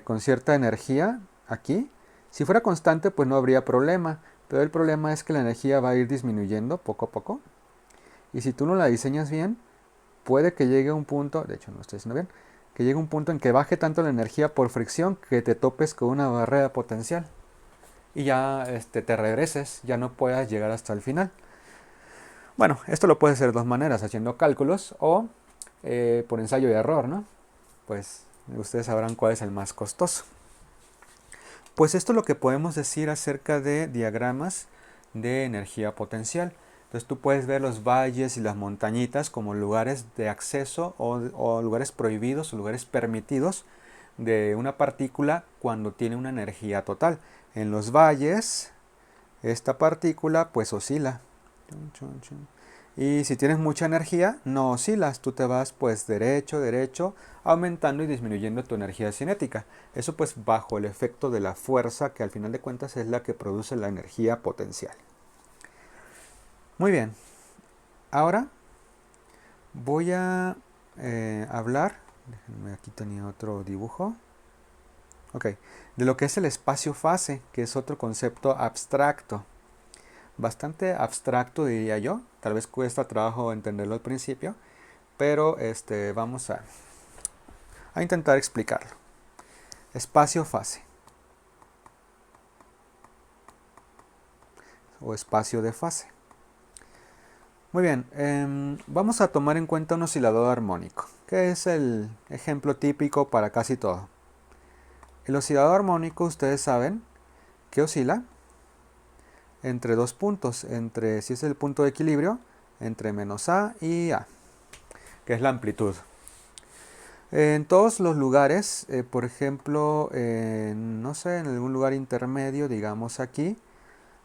con cierta energía aquí. Si fuera constante, pues no habría problema. Pero el problema es que la energía va a ir disminuyendo poco a poco. Y si tú no la diseñas bien, puede que llegue a un punto, de hecho no lo estoy diciendo bien, que llegue un punto en que baje tanto la energía por fricción que te topes con una barrera potencial. Y ya te regreses, ya no puedas llegar hasta el final. Bueno, esto lo puedes hacer de dos maneras, haciendo cálculos o por ensayo y error, ¿no? Pues ustedes sabrán cuál es el más costoso. Pues esto es lo que podemos decir acerca de diagramas de energía potencial. Entonces tú puedes ver los valles y las montañitas como lugares de acceso o lugares prohibidos o lugares permitidos de una partícula cuando tiene una energía total. En los valles esta partícula pues oscila. Y si tienes mucha energía, no oscilas, tú te vas pues derecho, derecho, aumentando y disminuyendo tu energía cinética. Eso pues bajo el efecto de la fuerza, que al final de cuentas es la que produce la energía potencial. Muy bien, ahora voy a hablar, déjenme, aquí tenía otro dibujo, ok, de lo que es el espacio-fase, que es otro concepto abstracto. Bastante abstracto diría yo, tal vez cuesta trabajo entenderlo al principio, pero vamos a intentar explicarlo. Espacio-fase o espacio de fase. Muy bien, vamos a tomar en cuenta un oscilador armónico, que es el ejemplo típico para casi todo. El oscilador armónico, ustedes saben que oscila entre dos puntos, entre, si es el punto de equilibrio, entre menos A y A, que es la amplitud. En todos los lugares, por ejemplo, no sé, en algún lugar intermedio, digamos aquí,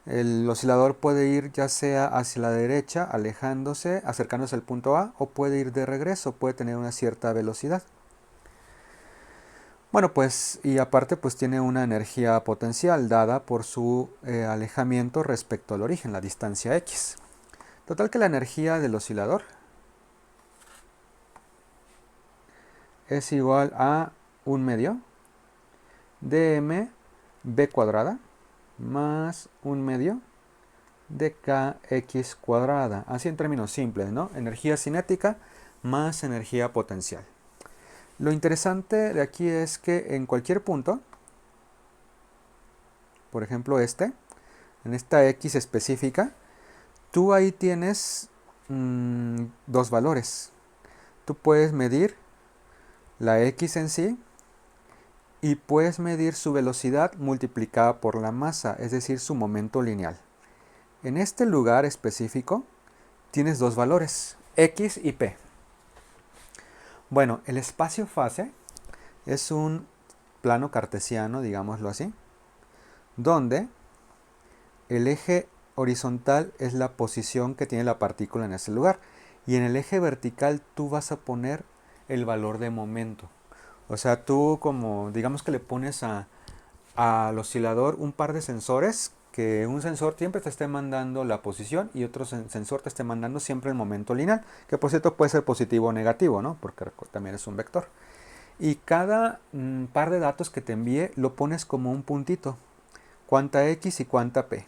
el oscilador puede ir ya sea hacia la derecha, alejándose, acercándose al punto A, o puede ir de regreso, puede tener una cierta velocidad. Bueno, pues, y aparte pues tiene una energía potencial dada por su alejamiento respecto al origen, la distancia x. Total que la energía del oscilador es igual a 1/2 de mv cuadrada más 1/2 de kx cuadrada. Así en términos simples, ¿no? Energía cinética más energía potencial. Lo interesante de aquí es que en cualquier punto, por ejemplo en esta x específica, tú ahí tienes dos valores. Tú puedes medir la x en sí y puedes medir su velocidad multiplicada por la masa, es decir, su momento lineal. En este lugar específico tienes dos valores, x y p. Bueno, el espacio-fase es un plano cartesiano, digámoslo así, donde el eje horizontal es la posición que tiene la partícula en ese lugar y en el eje vertical tú vas a poner el valor de momento. O sea, tú como digamos que le pones al oscilador un par de sensores, que un sensor siempre te esté mandando la posición y otro sensor te esté mandando siempre el momento lineal, que por cierto puede ser positivo o negativo, ¿no? Porque también es un vector. Y cada par de datos que te envíe lo pones como un puntito. Cuánta x y cuánta p.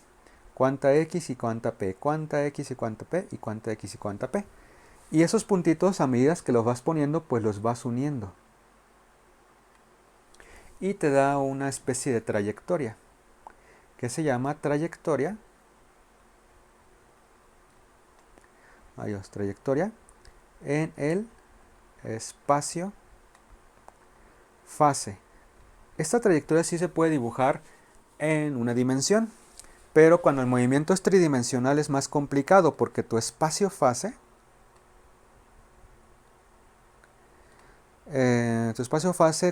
Cuánta x y cuánta p. Cuánta x y cuánta p y cuánta x y cuánta p. Y esos puntitos, a medida que los vas poniendo, pues los vas uniendo. Y te da una especie de trayectoria, que se llama trayectoria. Adiós, trayectoria en el espacio fase. Esta trayectoria sí se puede dibujar en una dimensión, pero cuando el movimiento es tridimensional es más complicado porque tu espacio fase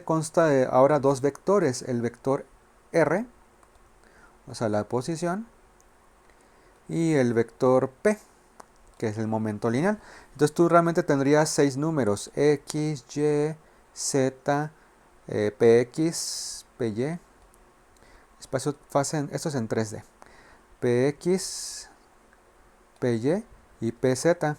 consta de ahora dos vectores, el vector r, o sea la posición, y el vector p, que es el momento lineal. Entonces tú realmente tendrías 6 números, x, y, z, px, py, espacio fase, esto es en 3D, px, py y pz.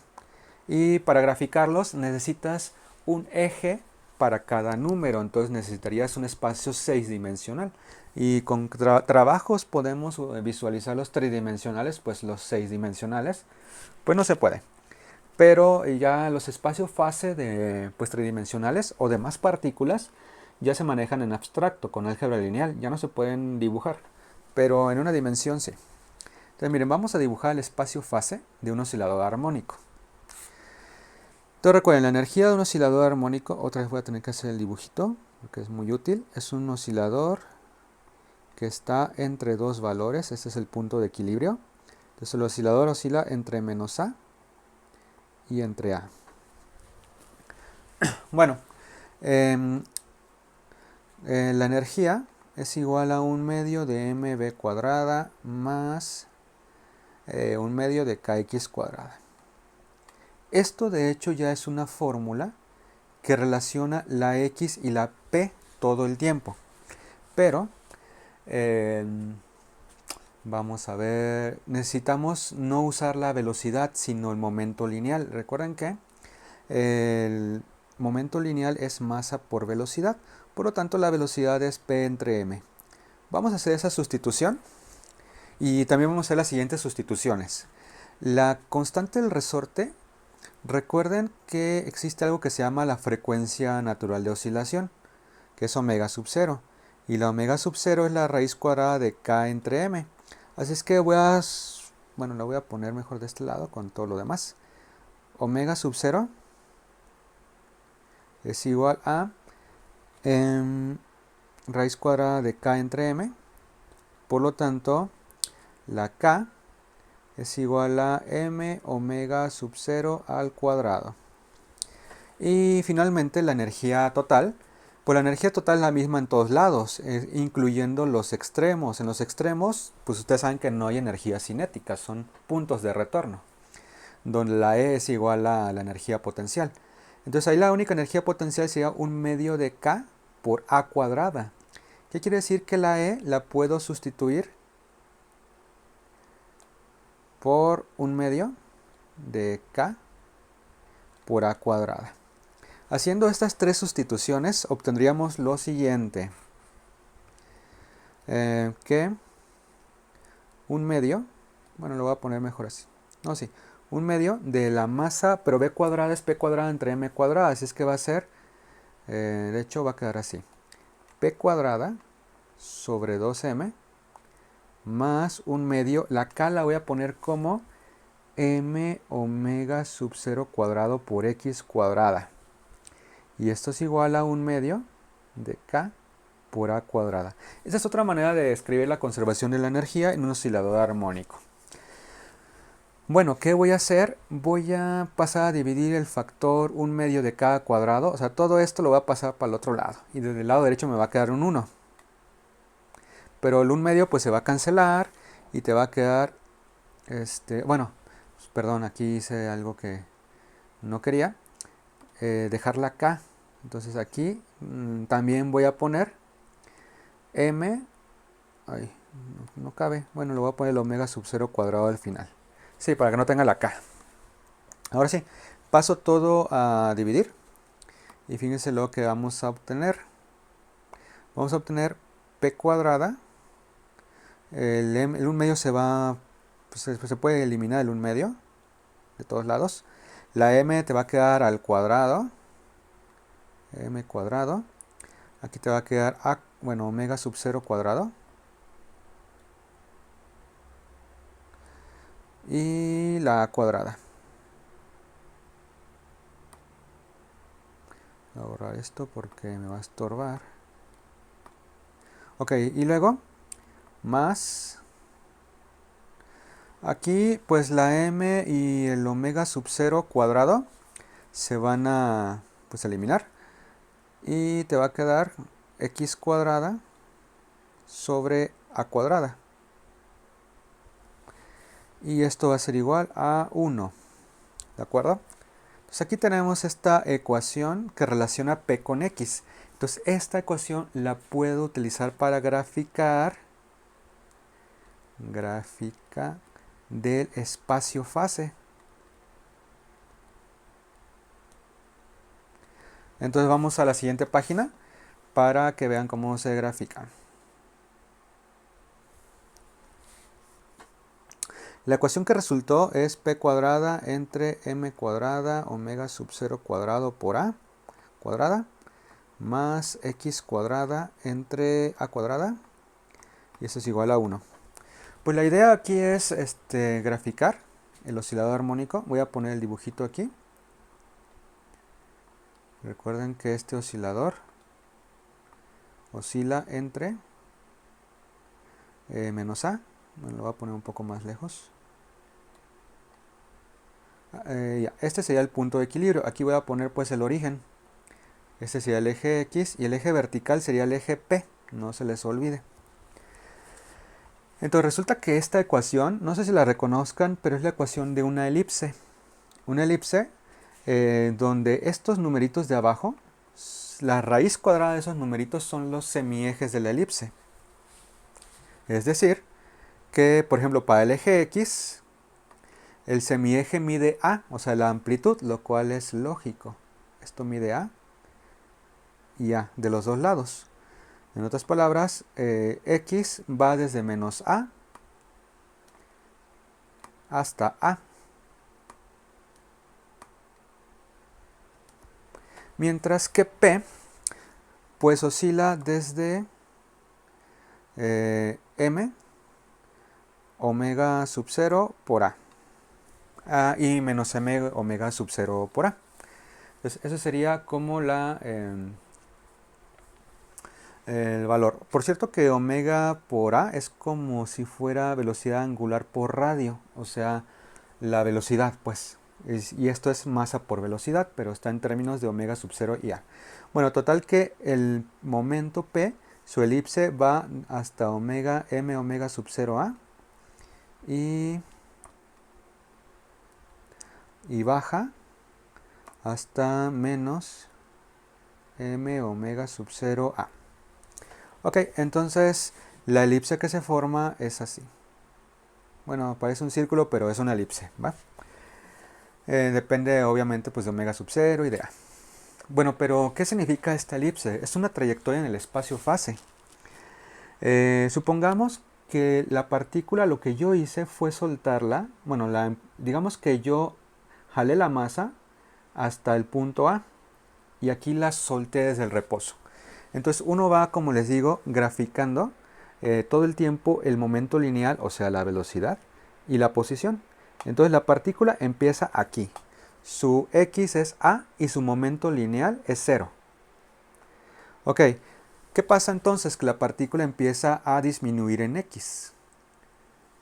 Y para graficarlos necesitas un eje para cada número, entonces necesitarías un espacio 6-dimensional. Y con trabajos podemos visualizar los tridimensionales, pues los 6-dimensionales, pues no se puede. Pero ya los espacios fase de pues tridimensionales o de más partículas ya se manejan en abstracto con álgebra lineal, ya no se pueden dibujar, pero en una dimensión sí. Entonces miren, vamos a dibujar el espacio fase de un oscilador armónico. Entonces recuerden, la energía de un oscilador armónico, otra vez voy a tener que hacer el dibujito, porque es muy útil, es un oscilador que está entre dos valores, este es el punto de equilibrio. Entonces el oscilador oscila entre menos A y entre A. Bueno, la energía es igual a 1/2 de mv cuadrada más 1/2 de kx cuadrada. Esto de hecho ya es una fórmula que relaciona la X y la P todo el tiempo. Pero, eh, vamos a ver, necesitamos no usar la velocidad, sino el momento lineal. Recuerden que el momento lineal es masa por velocidad, por lo tanto la velocidad es P entre M. Vamos a hacer esa sustitución y también vamos a hacer las siguientes sustituciones. La constante del resorte, recuerden que existe algo que se llama la frecuencia natural de oscilación, que es omega sub 0. Y la omega sub 0 es la raíz cuadrada de K entre M. Así es que la voy a poner mejor de este lado con todo lo demás. Omega sub 0 es igual a raíz cuadrada de K entre M. Por lo tanto, la K es igual a M omega sub 0 al cuadrado. Y finalmente la energía total. Pues la energía total es la misma en todos lados, incluyendo los extremos. En los extremos, pues ustedes saben que no hay energía cinética, son puntos de retorno, donde la E es igual a la energía potencial. Entonces ahí la única energía potencial sería 1/2 de K por A cuadrada. ¿Qué quiere decir? Que la E la puedo sustituir por 1/2 de K por A cuadrada. Haciendo estas tres sustituciones obtendríamos lo siguiente. Que 1/2, bueno, lo voy a poner mejor así. No, sí, 1/2 de la masa, pero B cuadrada es P cuadrada entre M cuadrada, así es que va a ser, de hecho va a quedar así. P cuadrada sobre 2M más 1/2, la K la voy a poner como M omega sub 0 cuadrado por X cuadrada. Y esto es igual a 1/2 de K por A cuadrada. Esa es otra manera de escribir la conservación de la energía en un oscilador armónico. Bueno, ¿qué voy a hacer? Voy a pasar a dividir el factor 1/2 de K cuadrado. O sea, todo esto lo voy a pasar para el otro lado. Y desde el lado derecho me va a quedar un 1. Pero el 1/2 pues se va a cancelar y te va a quedar, perdón, aquí hice algo que no quería. Dejar la K. Entonces aquí también voy a poner M. Ay, no cabe. Bueno, le voy a poner el omega sub 0 cuadrado al final. Sí, para que no tenga la K. Ahora sí, paso todo a dividir. Y fíjense lo que vamos a obtener. Vamos a obtener P cuadrada. El 1/2 se va, pues se puede eliminar el 1/2 de todos lados. La M te va a quedar al cuadrado. M cuadrado. Aquí te va a quedar omega sub 0 cuadrado. Y la A cuadrada. Voy a borrar esto porque me va a estorbar. Ok, y luego más. Aquí pues la M y el omega sub 0 cuadrado se van a eliminar. Y te va a quedar X cuadrada sobre A cuadrada. Y esto va a ser igual a 1. ¿De acuerdo? Entonces aquí tenemos esta ecuación que relaciona P con X. Entonces esta ecuación la puedo utilizar para graficar gráfica del espacio-fase. Entonces vamos a la siguiente página para que vean cómo se grafica. La ecuación que resultó es P cuadrada entre M cuadrada omega sub 0 cuadrado por A cuadrada más X cuadrada entre A cuadrada, y eso es igual a 1. Pues la idea aquí es graficar el oscilador armónico. Voy a poner el dibujito aquí. Recuerden que este oscilador oscila entre menos A. Bueno, lo voy a poner un poco más lejos. Este sería el punto de equilibrio. Aquí voy a poner pues el origen. Este sería el eje X y el eje vertical sería el eje P. No se les olvide. Entonces resulta que esta ecuación, no sé si la reconozcan, pero es la ecuación de una elipse. Una elipse donde estos numeritos de abajo, la raíz cuadrada de esos numeritos son los semiejes de la elipse. Es decir, que por ejemplo para el eje X, el semieje mide A, o sea la amplitud, lo cual es lógico. Esto mide A y A de los dos lados. En otras palabras, X va desde menos A hasta A. Mientras que P, pues oscila desde M, omega sub 0 por A. Y menos M, omega sub 0 por A. Entonces, eso sería como el valor. Por cierto que omega por A es como si fuera velocidad angular por radio. O sea, la velocidad, pues. Y esto es masa por velocidad, pero está en términos de omega sub 0 y A. Bueno, total que el momento P, su elipse va hasta omega m omega sub 0 A y baja hasta menos m omega sub 0 A. Ok, entonces la elipse que se forma es así. Bueno, parece un círculo, pero es una elipse, ¿va? Depende obviamente pues de omega sub 0 y de A. Bueno, pero ¿qué significa esta elipse? Es una trayectoria en el espacio-fase. Supongamos que la partícula, lo que yo hice fue soltarla, bueno, digamos que yo jalé la masa hasta el punto A y aquí la solté desde el reposo. Entonces uno va, como les digo, graficando todo el tiempo el momento lineal, o sea, la velocidad y la posición. Entonces la partícula empieza aquí. Su x es A y su momento lineal es 0. Ok, ¿qué pasa entonces? Que la partícula empieza a disminuir en x,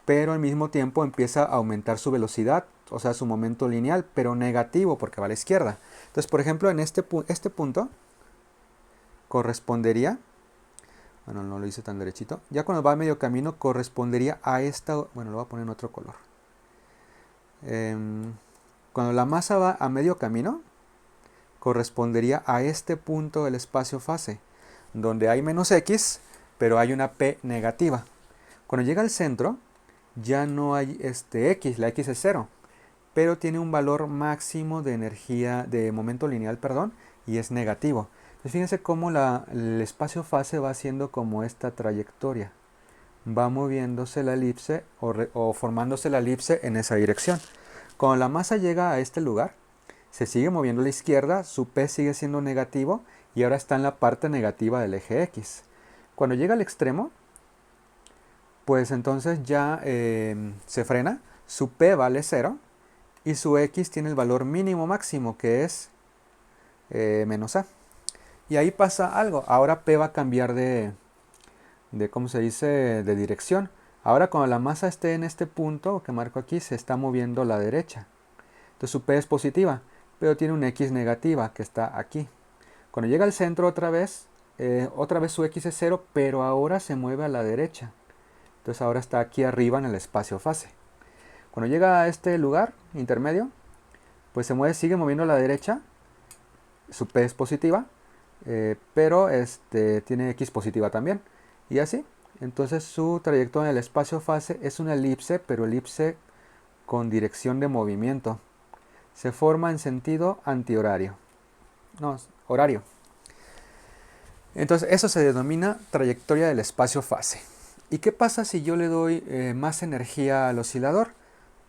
pero al mismo tiempo empieza a aumentar su velocidad, o sea, su momento lineal, pero negativo porque va a la izquierda. Entonces, por ejemplo, en este punto correspondería, bueno, no lo hice tan derechito, ya cuando va a medio camino correspondería a esta, bueno, lo voy a poner en otro color. Cuando la masa va a medio camino, correspondería a este punto del espacio-fase, donde hay menos x, pero hay una p negativa. Cuando llega al centro, ya no hay x, la x es 0, pero tiene un valor máximo de energía, de momento lineal, perdón, y es negativo. Entonces fíjense cómo el espacio-fase va haciendo como esta trayectoria. Va moviéndose la elipse o formándose la elipse en esa dirección. Cuando la masa llega a este lugar, se sigue moviendo a la izquierda, su p sigue siendo negativo y ahora está en la parte negativa del eje x. Cuando llega al extremo, pues entonces ya se frena, su p vale 0 y su x tiene el valor mínimo máximo que es menos a. Y ahí pasa algo, ahora p va a cambiar ¿cómo se dice?, de dirección. Ahora cuando la masa esté en este punto que marco aquí, se está moviendo a la derecha. Entonces su p es positiva, pero tiene una x negativa que está aquí. Cuando llega al centro otra vez su x es 0, pero ahora se mueve a la derecha. Entonces ahora está aquí arriba en el espacio-fase. Cuando llega a este lugar intermedio, pues sigue moviendo a la derecha. Su p es positiva, pero tiene x positiva también. Y así. Entonces su trayectoria en el espacio-fase es una elipse, pero elipse con dirección de movimiento. Se forma en sentido antihorario. No, horario. Entonces eso se denomina trayectoria del espacio-fase. ¿Y qué pasa si yo le doy más energía al oscilador?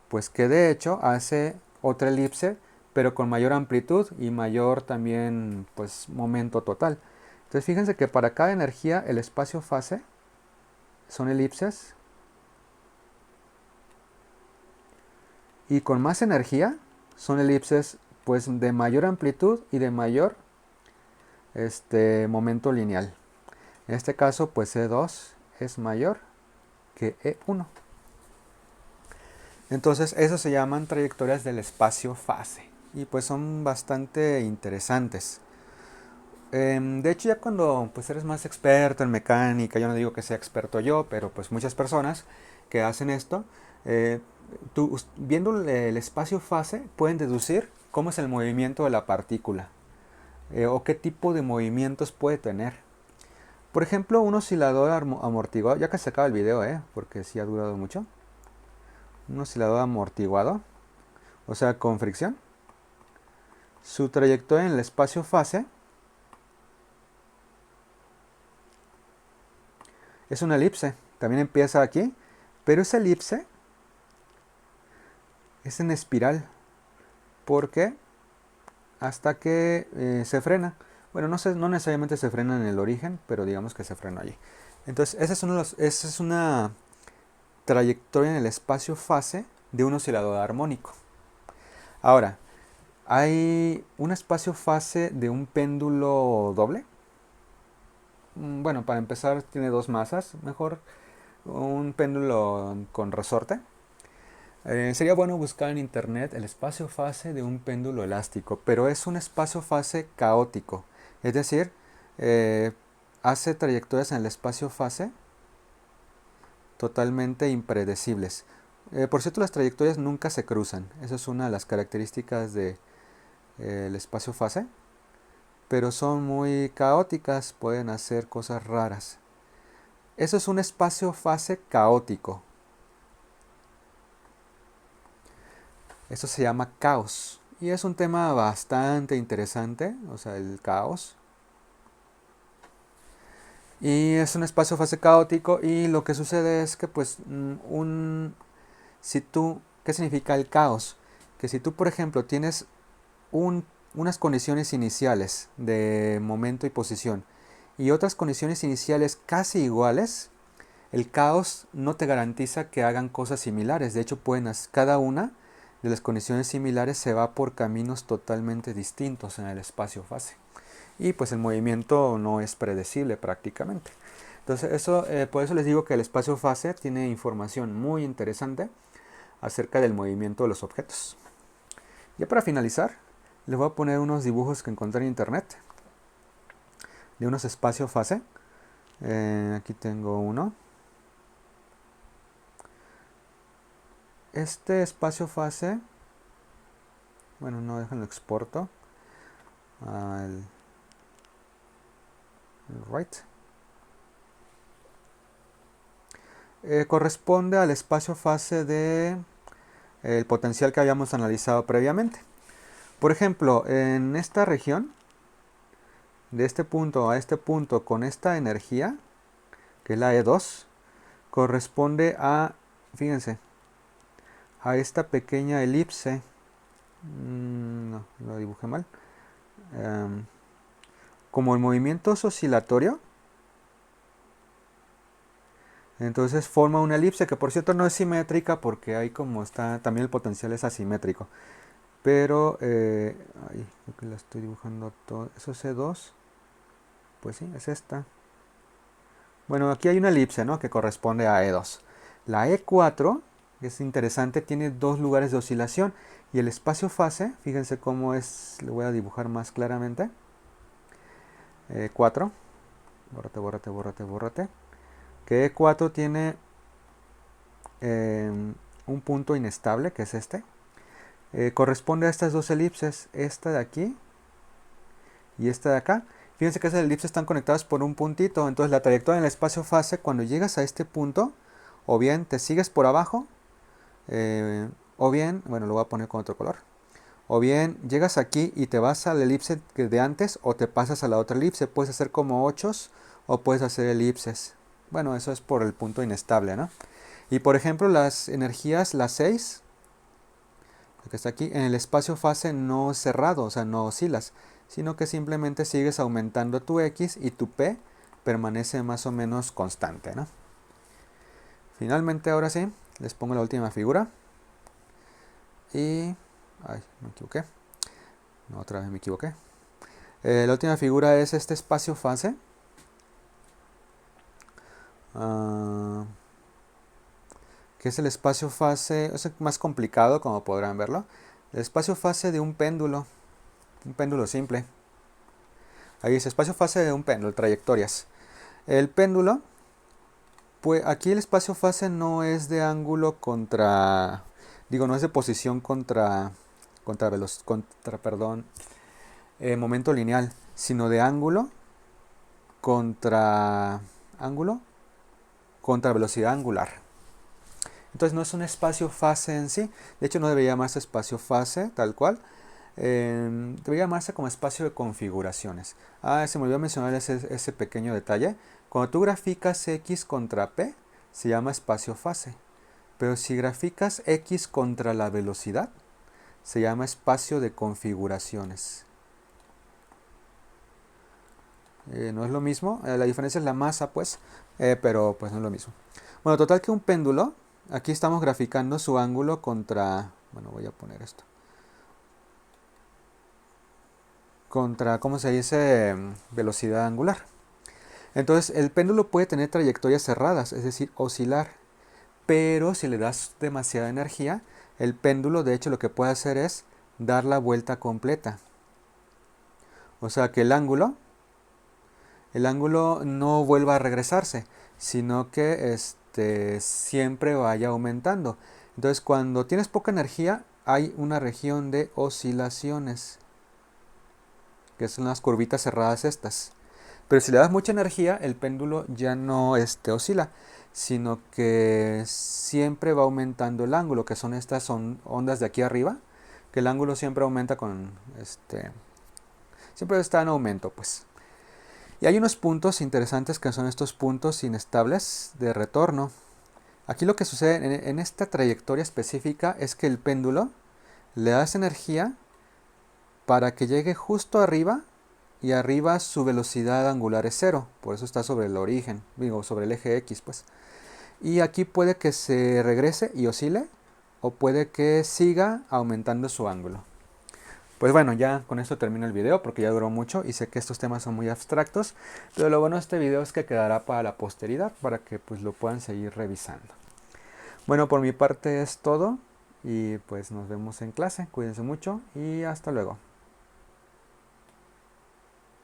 Pues que de hecho hace otra elipse, pero con mayor amplitud y mayor también pues momento total. Entonces fíjense que para cada energía el espacio-fase son elipses. Y con más energía son elipses pues de mayor amplitud y de mayor momento lineal. En este caso pues E2 es mayor que E1. Entonces eso se llaman trayectorias del espacio-fase y pues son bastante interesantes. De hecho ya cuando pues eres más experto en mecánica, yo no digo que sea experto yo, pero pues muchas personas que hacen esto, viendo el espacio-fase pueden deducir cómo es el movimiento de la partícula o qué tipo de movimientos puede tener. Por ejemplo, un oscilador amortiguado, ya que se acaba el video, porque sí ha durado mucho. Un oscilador amortiguado, o sea, con fricción. Su trayectoria en el espacio-fase es una elipse. También empieza aquí, pero esa elipse es en espiral. ¿Por qué? Hasta que se frena. Bueno, no necesariamente se frena en el origen, pero digamos que se frena allí. Entonces, esa es una trayectoria en el espacio-fase de un oscilador armónico. Ahora, ¿hay un espacio-fase de un péndulo doble? Bueno, para empezar tiene dos masas, mejor un péndulo con resorte. Sería bueno buscar en internet el espacio-fase de un péndulo elástico, pero es un espacio-fase caótico, es decir, eh, hace trayectorias en el espacio-fase totalmente impredecibles. Por cierto, las trayectorias nunca se cruzan, esa es una de las características del espacio-fase, pero son muy caóticas, pueden hacer cosas raras. Eso es un espacio-fase caótico. Eso se llama caos. Y es un tema bastante interesante, o sea, el caos. Y es un espacio-fase caótico y lo que sucede es que pues ¿qué significa el caos? Que si tú, por ejemplo, tienes unas condiciones iniciales de momento y posición y otras condiciones iniciales casi iguales, el caos no te garantiza que hagan cosas similares. De hecho, cada una de las condiciones similares se va por caminos totalmente distintos en el espacio-fase. Y pues el movimiento no es predecible prácticamente. Entonces, por eso les digo que el espacio-fase tiene información muy interesante acerca del movimiento de los objetos. Ya para finalizar, les voy a poner unos dibujos que encontré en internet de unos espacio-fase. Aquí tengo uno. Este espacio-fase, bueno, no, déjenlo exporto al right. Corresponde al espacio-fase de el potencial que habíamos analizado previamente. Por ejemplo, en esta región, de este punto a este punto con esta energía, que es la E2, corresponde a, fíjense, a esta pequeña elipse. No, lo dibujé mal. Como el movimiento es oscilatorio, entonces forma una elipse que por cierto no es simétrica porque ahí como está, también el potencial es asimétrico. Pero, creo que la estoy dibujando todo. Eso es E2. Pues sí, es esta. Bueno, aquí hay una elipse, ¿no? Que corresponde a E2. La E4, que es interesante, tiene dos lugares de oscilación. Y el espacio-fase, fíjense cómo es, lo voy a dibujar más claramente. E4. Bórrate, bórrate, bórrate, bórrate. Que E4 tiene un punto inestable, que es este. Corresponde a estas dos elipses, esta de aquí y esta de acá. Fíjense que esas elipses están conectadas por un puntito, entonces la trayectoria en el espacio-fase, cuando llegas a este punto, o bien te sigues por abajo, o bien, bueno, lo voy a poner con otro color, o bien llegas aquí y te vas a la elipse de antes, o te pasas a la otra elipse. Puedes hacer como ochos, o puedes hacer elipses. Bueno, eso es por el punto inestable, ¿no? Y por ejemplo, las energías, las 6, que está aquí, en el espacio-fase no cerrado, o sea, no oscilas, sino que simplemente sigues aumentando tu X y tu P permanece más o menos constante, ¿no? Finalmente, ahora sí, les pongo la última figura. Y... ay, me equivoqué. No, otra vez me equivoqué. La última figura es este espacio-fase. Que es el espacio-fase, es más complicado como podrán verlo. El espacio-fase de un péndulo simple. Ahí dice espacio-fase de un péndulo, trayectorias. El péndulo, pues aquí el espacio-fase no es de ángulo contra, digo, no es de posición contra momento lineal, sino de ángulo contra velocidad angular. Entonces no es un espacio-fase en sí. De hecho no debería llamarse espacio-fase tal cual. Debería llamarse como espacio de configuraciones. Se me olvidó mencionar ese pequeño detalle. Cuando tú graficas X contra P, se llama espacio-fase. Pero si graficas X contra la velocidad, se llama espacio de configuraciones. No es lo mismo, la diferencia es la masa, pues, pero pues no es lo mismo. Bueno, total que un péndulo, aquí estamos graficando su ángulo contra, bueno, voy a poner esto, contra, ¿cómo se dice? Velocidad angular. Entonces, el péndulo puede tener trayectorias cerradas, es decir, oscilar, pero si le das demasiada energía, el péndulo de hecho lo que puede hacer es dar la vuelta completa. O sea que el ángulo no vuelva a regresarse, sino que siempre vaya aumentando. Entonces cuando tienes poca energía hay una región de oscilaciones, que son las curvitas cerradas estas. Pero si le das mucha energía, el péndulo ya no oscila, sino que siempre va aumentando el ángulo, que son estas ondas de aquí arriba, que el ángulo siempre aumenta siempre está en aumento, pues. Y hay unos puntos interesantes que son estos puntos inestables de retorno. Aquí lo que sucede en esta trayectoria específica es que el péndulo le das energía para que llegue justo arriba, y arriba su velocidad angular es 0, por eso está sobre el origen, digo, sobre el eje X, pues. Y aquí puede que se regrese y oscile, o puede que siga aumentando su ángulo. Pues bueno, ya con esto termino el video porque ya duró mucho y sé que estos temas son muy abstractos, pero lo bueno de este video es que quedará para la posteridad, para que pues lo puedan seguir revisando. Bueno, por mi parte es todo y pues nos vemos en clase, cuídense mucho y hasta luego.